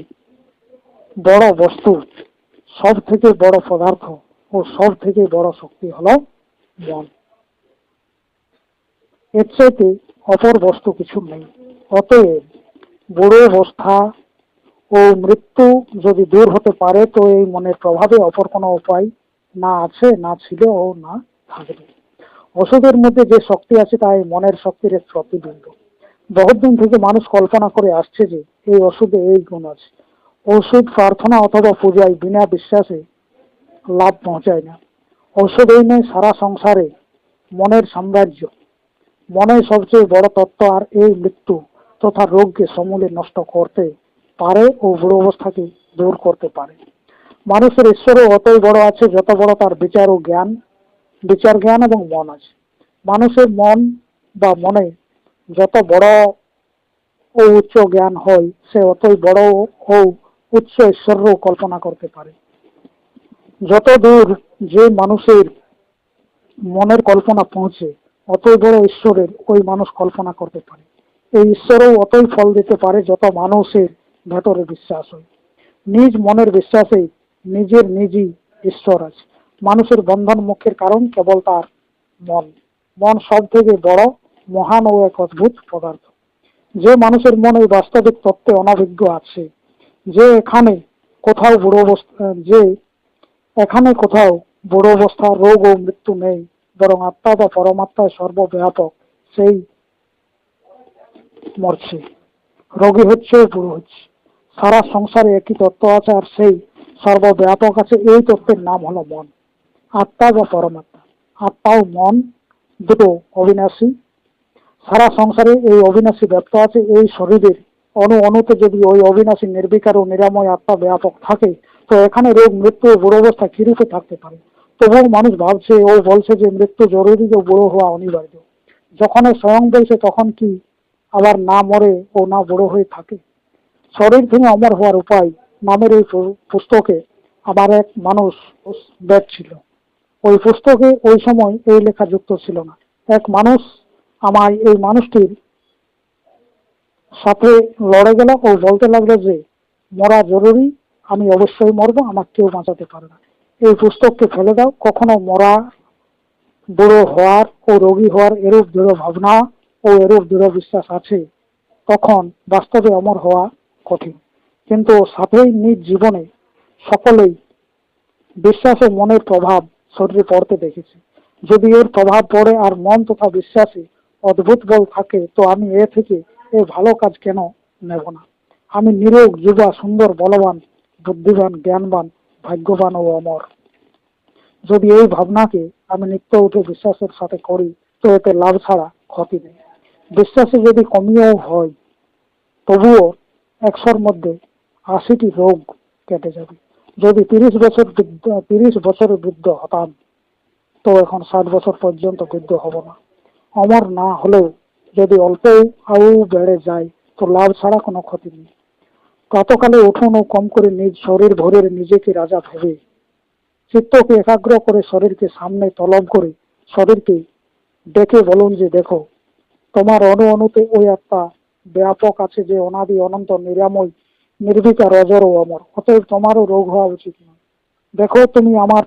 বড় বস্তু, সব থেকে বড় পদার্থ ও সব থেকে বড় শক্তি হলো মন। এর চাইতে অপর বস্তু কিছু নেই। অতএব বুড়ো অবস্থা ও মৃত্যু যদি দূর হতে পারে তো এই মনের প্রভাবে অপর কোনো উপায় না আছে, না ছিল ও না থাকবে। ওষুধের মধ্যে যে শক্তি আছে তা এই মনের শক্তির এক প্রতিবিম্ব। বহুদিন থেকে মানুষ কল্পনা করে আসছে যে এই ওষুধে এই গুণ আছে। ওষুধ প্রার্থনা অথবা পূজায় বিনা বিশ্বাসে লাভ পৌঁছায় না। ঔষধ এই নয়, সারা সংসারে মনের সাম্রাজ্য। মনে সবচেয়ে বড় তত্ত্ব, আর এই মৃত্যু তথা রোগকে সমূলে নষ্ট করতে পারে ও বুড়ো অবস্থাকে দূর করতে পারে। মানুষের ঈশ্বরও অতই বড় আছে যত বড় তার বিচার জ্ঞান এবং মন আছে। মানুষের মন বা মনে যত বড় ও উচ্চ জ্ঞান হয় সে অতই বড় ও উচ্চ ঈশ্বরও কল্পনা করতে পারে। যত দূর যে মানুষের মনের কল্পনা পৌঁছে অতই বড় ঈশ্বরের ওই মানুষ কল্পনা করতে পারে। এই ঈশ্বরও অতই ফল দিতে পারে যত মানুষের ভেতরে বিশ্বাস হয়। নিজ মনের বিশ্বাসে নিজই ঈশ্বর আছে। মানুষের বন্ধন মুক্তির কারণ কেবল তার মন। মন সব থেকে বড়, মহান ও এক অদ্ভুত পদার্থ। যে মানুষের মন এই বাস্তবিক তত্ত্বে অনভিজ্ঞ আছে, যে এখানে কোথাও বুড়ো অবস্থা, রোগ ও মৃত্যু নেই, বরং আত্মা বা পরমাত্মায় সর্বব্যাপক, সেই মরছে, রোগী হচ্ছে, বুড়ো হচ্ছে। সারা সংসারে একই তত্ত্ব আছে, আর সেই সর্বব্যাপক আছে। এই তত্ত্বের নাম হলো মন, আত্মা বা পরমাত্মা। আত্মা ও মন দুটো অবিনাশী। সারা সংসারে এই অবিনাশী ব্যাপ্ত আছে। এই শরীরের অনুতে যদি ওই অবিনাশী নির্বিকার ও নিরাময় আত্মা ব্যাপক থাকে তো এখানে রোগ, মৃত্যু ও বুড়ো অবস্থা কিরূপে থাকতে পারে? তবুও মানুষ ভাবছে ও বলছে যে মৃত্যু জরুরি ও বুড়ো হওয়া অনিবার্য। যখন স্বয়ং বলছে তখন কি আবার না মরে ও না বুড়ো হয়ে থাকে? শরীর ভেঙে অমর হওয়ার উপায় নামের এই পুস্তকে আমার এক মানুষ বেদ ছিল। ওই পুস্তকে ওই সময় এই লেখা যুক্ত ছিল না। এক মানুষ আমায় এই মানুষটির সাথে লড়ে গেল ও বলতে লাগলো যে মরা জরুরি, আমি অবশ্যই মরবো, আমাকে কেউ বাঁচাতে পারে না। এই পুস্তককে ফেলে দাও। কখনো মরা, বুড়ো হওয়ার ও রোগী হওয়ার এরূপ দৃঢ় ভাবনা ও এরূপ দৃঢ় বিশ্বাস আছে তখন বাস্তবে অমর হওয়া কঠিন। কিন্তু সাথেই নিজ জীবনে সকলেই বিশ্বাস ও মনের প্রভাব শরীরে পড়তে দেখেছি। যদি এর প্রভাব পড়ে আর মন তথা বিশ্বাসে অদ্ভুত বল থাকে তো আমি এ থেকে এই ভালো কাজ কেন নেব না? আমি নিরোগ, যুবা, সুন্দর, বলবান, বুদ্ধিমান, জ্ঞানবান, ভাগ্যবান ও অমর। যদি এই ভাবনাকে আমি নিত্য উঠে বিশ্বাসের সাথে করি তো এতে লাভ ছাড়া ক্ষতি নেই। বিশ্বাসে যদি কমিয়েও হয় তবুও 100-র মধ্যে 80টি রোগ কেটে যাবে। যদি 30 বছরের বৃদ্ধ হতাম তো এখন 60 বছর পর্যন্ত বৃদ্ধ হব না। অমর না হলেও যদি অল্প আয়ু বেড়ে যায় তো লাভ ছাড়া কোনো ক্ষতি নেই। প্রাতকালে উঠুন ও কম করে নিজ শরীর ভরের নিজেকে রাজা ভেবে চিত্তকে একাগ্র করে শরীরকে সামনে তলব করে শরীরকে ডেকে বলুন যে দেখো, তোমার অনুতে ওই আত্মা ব্যাপক আছে যে অনাদি অনন্ত নিরাময় নির্বিকার অজর ও অমর। অতএব তোমারও রোগ হওয়া উচিত নয়। দেখো, তুমি আমার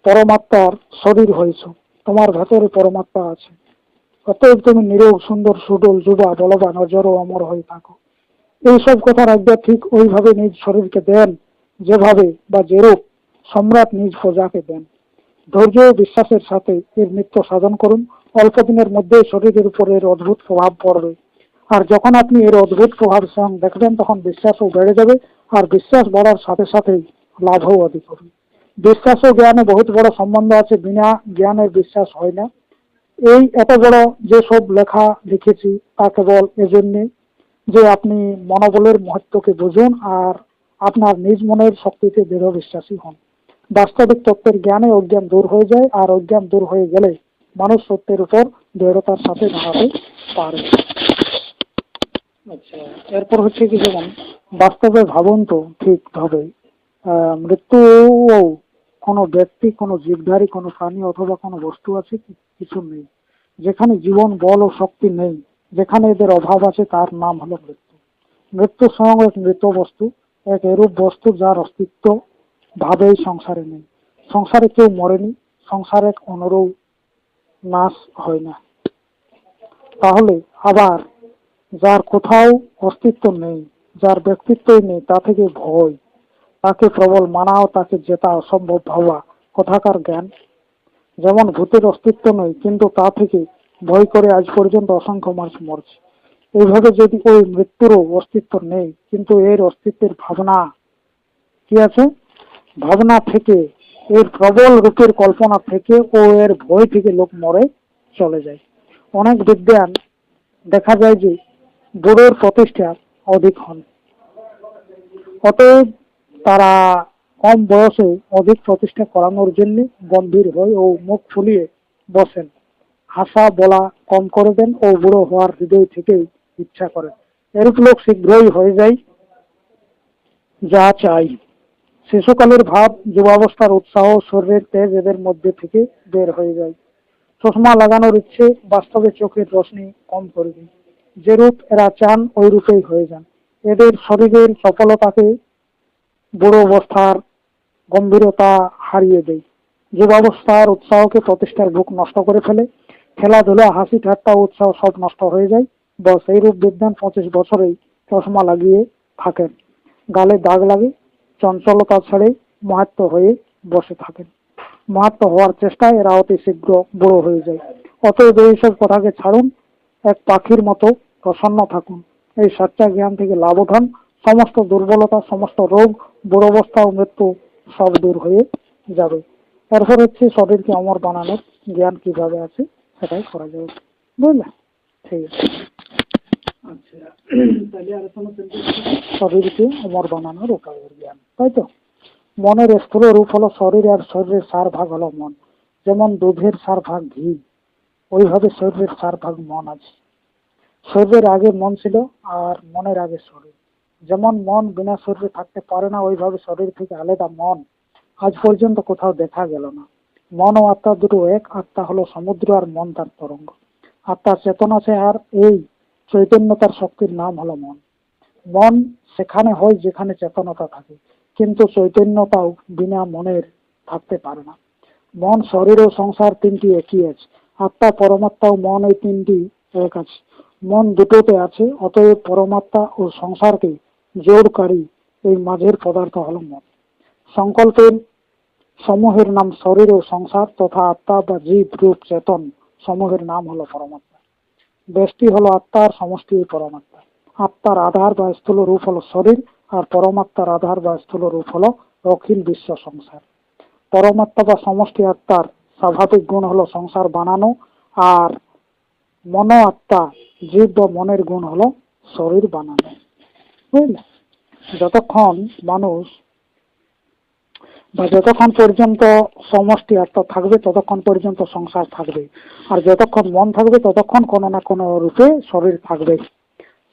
পরমাত্মার শরীর হয়েছ, তোমার ভেতরে পরমাত্মা আছে। অতএব তুমি নিরোগ, সুন্দর, সুডল, যুবা, বলবান, অজর ও অমর হয়ে থাকো। এইসব কথার আজ্ঞা ঠিক ওইভাবে নিজ শরীরকে দেন যেভাবে বা যেরূপ সম্রাট নিজ প্রজাকে দেন। ধৈর্য ও বিশ্বাসের সাথে এর নিত্য সাধন করুন। অল্প দিনের মধ্যে শরীরের উপর এর অদ্ভুত প্রভাব পড়বে। আর যখন আপনি এর অদ্ভুত প্রভাব স্বয়ং দেখবেন তখন বিশ্বাসও বেড়ে যাবে, আর বিশ্বাস বাড়ার সাথে সাথেই লাভও অধিক হবে। বিশ্বাস ও জ্ঞানে বহুত বড় সম্বন্ধ আছে। বিনা জ্ঞানের বিশ্বাস হয় না। এই এত বড় যে সব লেখা লিখেছি তা কেবল এজন্যে যে আপনি মনোবলের মহত্বকে বুঝুন আর আপনার নিজ মনের শক্তিতে দৃঢ় বিশ্বাসী হন। বাস্তবিক তত্ত্বের জ্ঞানে অজ্ঞান দূর হয়ে যায়, আর অজ্ঞান দূর হয়ে গেলে মানুষ সত্যের উপর দৃঢ়তার সাথে দাঁড়াতে পারে। আচ্ছা, এরপর হচ্ছে কি, যেমন বাস্তবে ভাবুন তো ঠিকভাবে, মৃত্যু কোনো ব্যক্তি, কোনো জীবধারী, কোনো প্রাণী অথবা কোনো বস্তু আছে কি? কিছু নেই। যেখানে জীবন, বল ও শক্তি নেই, যেখানে এদের অভাব আছে, তার নাম হলো মৃত্যু। মৃত্যু স্বয়ং এক মৃত বস্তু, এক এরূপ বস্তু যার অস্তিত্ব ভাবেই সংসারে নেই। সংসারে কেউ মরেনি, সংসার এক অনুরূপ, নাশ হয় না। তাহলে আবার যার কোথাও অস্তিত্ব নেই, যার ব্যক্তিত্বই নেই, তা থেকে ভয়, তাকে প্রবল মানা ও তাকে জেতা অসম্ভব ভাবা কোথাকার জ্ঞান? যেমন ভূতের অস্তিত্ব নেই, কিন্তু তা থেকে ভয় করে আজ পর্যন্ত অসংখ্য মানুষ মরছে। এইভাবে যদি ওই মৃত্যুরও অস্তিত্ব নেই, কিন্তু এর অস্তিত্বের ভাবনা কি আছে, ভাবনা থেকে, এর প্রবল রূপের কল্পনা থেকে ও এর ভয় থেকে লোক মরে চলে যায়। অনেক বিদ্বান দেখা যায় যে বুড়োর প্রতিষ্ঠা অধিক হন, অতএব তারা কম বয়সে অধিক প্রতিষ্ঠা করানোর জন্য গম্ভীর হয় ও মুখ ফুলিয়ে বসেন, হাসা বলা কম করে দেন ও বুড়ো হওয়ার হৃদয় থেকেই ইচ্ছা করেন। এরূপ লোক শীঘ্রই হয়ে যায় যা চাই। শিশুকালের ভাব, যুবাবস্থার উৎসাহ, শরীরের তেজ এদের মধ্যে থেকে বের হয়ে যায়। চশমা লাগানোর ইচ্ছে বাস্তবে চোখের রোশনি কম করে দেয়। যেরূপ এরা চান ওই রূপেই হয়ে যান। এদের শরীরের চপলতাকে বুড়ো অবস্থার গম্ভীরতা হারিয়ে দেয়। যুবাবস্থার উৎসাহকে প্রতিষ্ঠার বুক নষ্ট করে ফেলে। খেলাধুলা, হাসি ঠাট্টা, উৎসাহ সব নষ্ট হয়ে যায়। বস এইরূপ বিদ্যান 25 বছরেই চশমা লাগিয়ে থাকেন, গালে দাগ লাগে, চঞ্চলতা ছেড়ে মাহাত্ম হয়ে বসে থাকেন। মাহাত্ম হওয়ার চেষ্টায় এরা অতি শীঘ্র বুড়ো হয়ে যায়। অতএব এইসব কথাকে ছাড়ুন, এক পাখির মতো প্রসন্ন থাকুন। এই সচ্চা জ্ঞান থেকে লাভ উঠান। সমস্ত দুর্বলতা, সমস্ত রোগ, বুড়াবস্থা ও মৃত্যু সব দূর হয়ে যাবে। এরপর হচ্ছে শরীরকে অমর বানানোর জ্ঞান কিভাবে আছে সেটাই করা যাবে, বুঝলে? ঠিক আছে। আচ্ছা, তাহলে আলোচনা চলছে শরীরকে অমর বানানোর উপায়ের জ্ঞান, তাই তো? মনের স্থূল রূপ হলো শরীর, আর শরীরের 4 ভাগ হলো মন। যেমন দুধের 4 ভাগ ঘি, ওইভাবে শরীরের 4 ভাগ মন আছে। শরীরের আগে মন ছিল, আর মনের আগে শরীর। যেমন মন বিনা শরীরে থাকতে পারে না, ওইভাবে শরীর থেকে আলাদা মন আজ পর্যন্ত কোথাও দেখা গেল না। মন ও আত্মা দুটো এক। আত্মা হলো সমুদ্র, আর মন তার তরঙ্গ। আত্মার চেতন আছে, আর এই চৈতন্যতার শক্তির নাম হলো মন। মন সেখানে হয় যেখানে চেতনতা থাকে, কিন্তু চৈতন্যতাও বিনা মনের থাকতে পারে না। মন, শরীর ও সংসার তিনটি একই আছে। আত্মা, পরমাত্মা ও মন এই তিনটি এক আছে। মন দুটোতে আছে, অতএব পরমাত্মা ও সংসারকে জোড়কারী এই মাঝের পদার্থ হলো মন। সংকল্পের সমূহের নাম শরীর ও সংসার, তথা আত্মা বা জীব রূপ চেতন সমূহের নাম হলো পরমাত্মা। ব্যষ্টি হলো আত্মা, আর সমষ্টি পরমাত্মা। আত্মার আধার বা স্থূল রূপ হলো শরীর, আর পরমাত্মার আধার বা স্থূল রূপ হলো অখিল বিশ্ব সংসার। পরমাত্মা বা সমষ্টি আত্মার স্বাভাবিক গুণ হলো সংসার বানানো, আর মনো আত্মা জীব বা মনের গুণ হলো শরীর বানানো, বুঝলে? যতক্ষণ মানুষ বা যতক্ষণ পর্যন্ত সমষ্টি আত্মা থাকবে, ততক্ষণ পর্যন্ত সংসার থাকবে, আর যতক্ষণ মন থাকবে ততক্ষণ কোনো না কোনো রূপে শরীর থাকবে।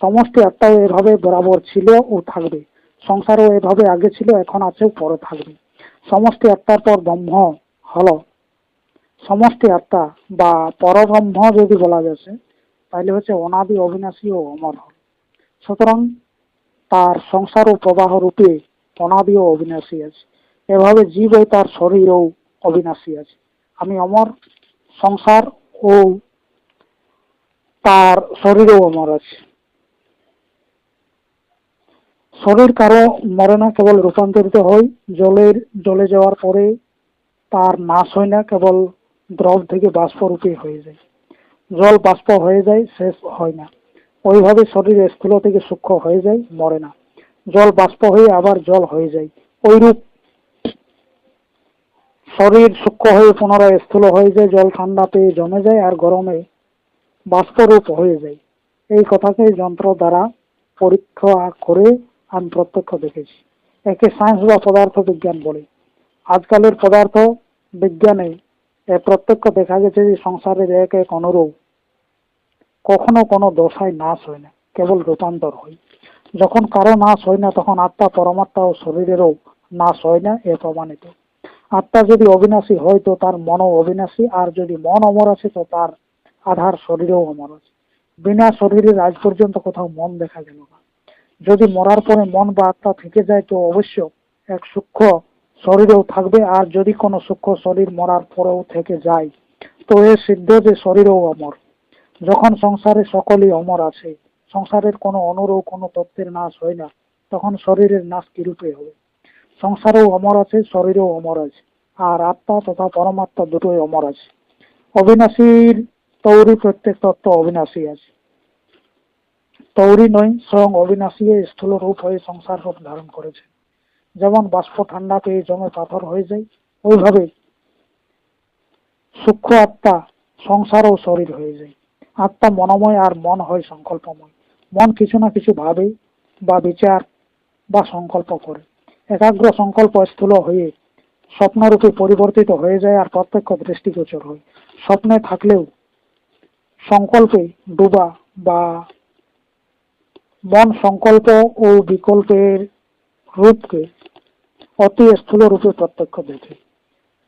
সমষ্টি আত্মাও এভাবে বরাবর ছিল ও থাকবে। সংসারও এভাবে আগে ছিল, এখন আছে, পরে থাকবে। সমষ্টি আত্মার পর ব্রহ্ম হলো, সমষ্টি আত্মা বা পরব্রহ্ম যদি বলা যাচ্ছে, তাহলে হচ্ছে অনাদি, অবিনাশী ও অমর হল। সুতরাং তার সংসার ও প্রবাহ রূপে অনাদি ও অবিনাশী আছে। এভাবে জীব ও তার শরীর ও অবিনাশী আছে। আমি অমর, সংসার ও তার শরীরও অমর আছে। শরীর কারো মরে না, কেবল রূপান্তরিত হয়। জলে যাওয়ার পরে তার নাশ হয় না, কেবল দ্রব থেকে বাষ্প রূপে হয়ে যায়। জল বাষ্প হয়ে যায়, শেষ হয় না। ওইভাবে শরীর স্থূল থেকে সূক্ষ্ম হয়ে যায়, মরে না। জল বাষ্প হয়ে আবার জল হয়ে যায়। ওইরূপ শরীর সূক্ষ্ম হয়ে পুনরায় স্থূল হয়ে যায়। জল ঠান্ডা পেয়ে জমে যায়, আর গরমে বাষ্পরূপ হয়ে যায়। এই কথাকে যন্ত্র দ্বারা পরীক্ষা করে আমি প্রত্যক্ষ দেখেছি। একে সায়েন্স বা পদার্থ বিজ্ঞান বলে। আজকালের পদার্থ বিজ্ঞানে প্রত্যক্ষ দেখা গেছে যে সংসারের এক এক অনুরূপ কখনো কোনো দশায় নাশ হয় না। কেবল রূপান্তর হয়। যখন কারো নাশ হয় না তখন আত্মা, পরমাত্মা ও শরীরেরও নাশ হয় না, এ প্রমাণিত। আত্মা যদি অবিনাশী হয় তো তার মনও অবিনাশী, আর যদি মন অমর আছে তো তার আধার শরীরও অমর আছে। বিনা শরীরের আজ পর্যন্ত কোথাও মন দেখা গেল না। যদি মরার পরে মন বা আত্মা থেকে যায় তো অবশ্য এক সূক্ষ্ম শরীরেও থাকবে, আর যদি কোনো সূক্ষ্ম শরীর মরার পরেও থেকে যায় তো এ সিদ্ধ যে শরীরও অমর। যখন সংসারে সকলেই অমর আছে, সংসারের কোনো অনুরও কোনো তত্ত্বের নাশ হয় না, তখন শরীরের নাশ কিরূপে হবে? সংসারেও অমর আছে, শরীরেও অমর আছে, আর আত্মা তথা পরমাত্মা দুটোই অমর আছে। অবিনাশীর তৈরি প্রত্যেক তত্ত্ব অবিনাশী আছে। তৈরি নয়, স্বয়ং অবিনাশী স্থূল রূপ হয়ে সংসার রূপ ধারণ করেছে। যেমন বাষ্প ঠান্ডা পেয়ে জমে পাথর হয়ে যায়, ওইভাবে সূক্ষ্ম আত্মা সংসার ও শরীর হয়ে যায়। আত্মা মনোময় আর মন হয় সংকল্পময়। মন কিছু না কিছু ভাবে বা বিচার বা সংকল্প করে। একাগ্র সংকল্প স্থূল হয়ে স্বপ্নরূপে পরিবর্তিত হয়ে যায় আর প্রত্যক্ষ দৃষ্টিগোচর হয়। স্বপ্নে থাকলেও সংকল্পে ডুবা বা মন সংকল্প ও বিকল্পের রূপকে অতি স্থূল রূপে প্রত্যক্ষ দেখে।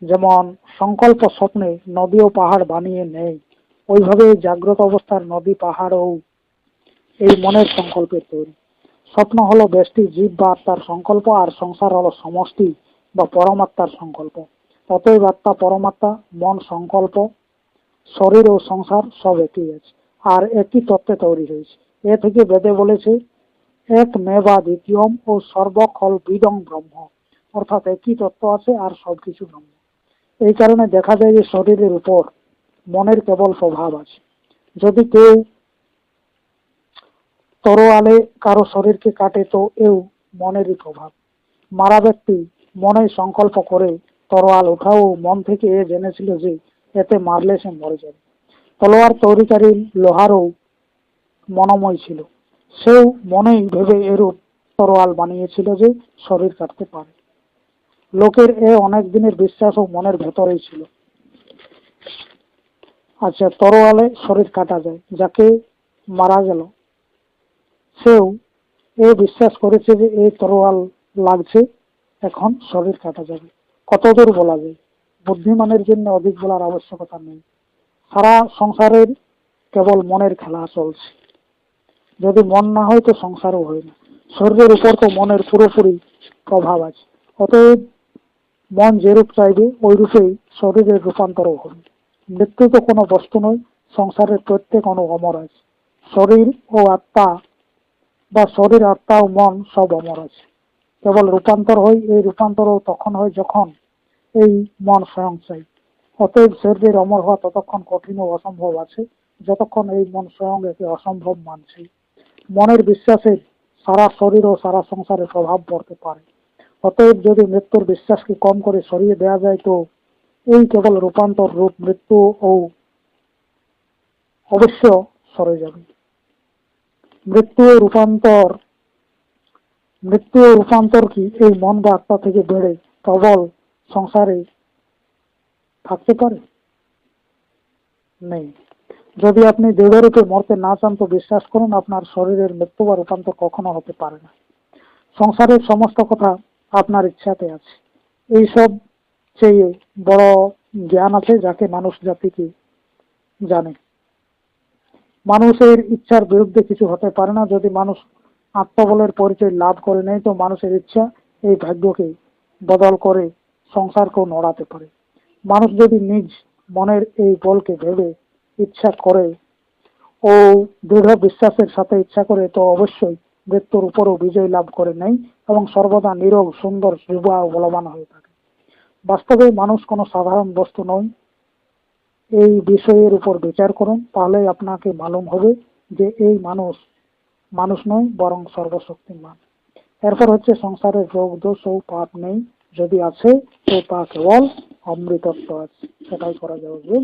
যেমন সংকল্প স্বপ্নে নদী ও পাহাড় বানিয়ে নেয়, ওইভাবে জাগ্রত অবস্থার নদী, পাহাড় ও এই মনের সংকল্পের তৈরি। স্বপ্ন হলো ব্যষ্টি, জীব বা আত্মার সংকল্প, আর সংসার হলো সমষ্টি বা পরমাত্মার সংকল্প। অতএব আত্মা, পরমাত্মা, মন, সংকল্প, শরীর ও সংসার সব একই আছে, আর একই তত্ত্বে তৈরি হয়েছে। এ থেকে বেদে বলেছে এক মেবা দ্বিতীয়ম ও সর্বকল বিদং ব্রহ্ম, অর্থাৎ একই তত্ত্ব আছে আর সবকিছু ব্রহ্ম। এই কারণে দেখা যায় যে শরীরের উপর মনের কেবল প্রভাব আছে। যদি কেউ তরোয়ালে কারো শরীরকে কাটে তো এও মনেরই প্রভাব। মারা ব্যক্তি মনে সংকল্প করে তরোয়াল উঠাও, মন থেকে এ জেনেছিল যে এতে মারলে সে মরে যাবে। তলোয়ার তৈরিকারী লোহারও মনোময় ছিল, সেও মনেই ভেবে এরূপ তরোয়াল বানিয়েছিল যে শরীর কাটতে পারে। লোকের এ অনেক দিনের বিশ্বাস ও মনের ভেতরেই ছিল। আচ্ছা, তরোয়ালে শরীর কাটা যায়, যাকে মারা গেল সেও এ বিশ্বাস করেছে যে এই তরোয়াল লাগছে, এখন শরীর কাটা যাবে। কতদূর বলা যায়? বুদ্ধিমানের জন্য অধিক বলার আবশ্যকতা নেই। সারা সংসারের কেবল মনের খেলা চলছে। যদি মন না হয় তো সংসারও হয় না। শরীরের উপর তো মনের পুরোপুরি প্রভাব আছে। অতএব মন যেরূপ চাইবে ওই রূপেই শরীরের রূপান্তরও হবে। মৃত্যু তো কোনো বস্তু নয়, সংসারের প্রত্যেক অণু অমর আছে। শরীর ও আত্মা বা শরীর, আত্মা ও মন সব অমর আছে, কেবল রূপান্তর হয়। এই রূপান্তরও তখন হয় যখন এই মন স্বয়ং চাই। অতএব শরীরের অমর হওয়া ততক্ষণ কঠিন ও অসম্ভব আছে যতক্ষণ এই মন স্বয়ং একে অসম্ভব মানছে। মনের বিশ্বাসে সারা শরীর ও সারা সংসারে প্রভাব পড়তে পারে। অতএব যদি মৃত্যুর বিশ্বাসকে কম করে সরিয়ে দেওয়া যায় তো এই কেবল রূপান্তর রূপ মৃত্যু ও অবশ্য সরে যাবে। মৃত্যু ও রূপান্তর মৃত্যু ও রূপান্তর কি এই মন বা আত্মা থেকে বেড়ে প্রবল সংসারে থাকতে পারে? নেই। যদি আপনি দৃঢ়রূপে মরতে না চান তো বিশ্বাস করুন আপনার শরীরের মৃত্যু বা রূপান্তর কখনো হতে পারে না। সংসারের সমস্ত কথা আপনার ইচ্ছাতে আছে। এইসব চেয়ে বড় জ্ঞান আছে যাকে মানুষ জাতিকে জানে। মানুষের ইচ্ছার বিরুদ্ধে কিছু হতে পারে না। যদি মানুষ আত্মবলের পরিচয় লাভ করে নেয় তো মানুষের ইচ্ছা এই ভাগ্যকে বদল করে সংসারকেও নড়াতে পারে। মানুষ যদি নিজ মনের এই বলকে ভেবে ইচ্ছা করে ও দৃঢ় বিশ্বাসের সাথে ইচ্ছা করে তো অবশ্যই মৃত্যুর উপরও বিজয় লাভ করে নেয় এবং সর্বদা নীরব, সুন্দর, যুবা ও বলবান হয়ে থাকে। বাস্তবে মানুষ কোনো সাধারণ বস্তু নয়। এই বিষয়ের উপর বিচার করুন, তাহলে আপনাকে মালুম হবে যে এই মানুষ মানুষ নয় বরং সর্বশক্তিমান। এরপর হচ্ছে সংসারের রোগ দোষ ও পাপ নেই, যদি আছে তো তা কেবল অমৃতত্ব আছে, সেটাই করা যাবে।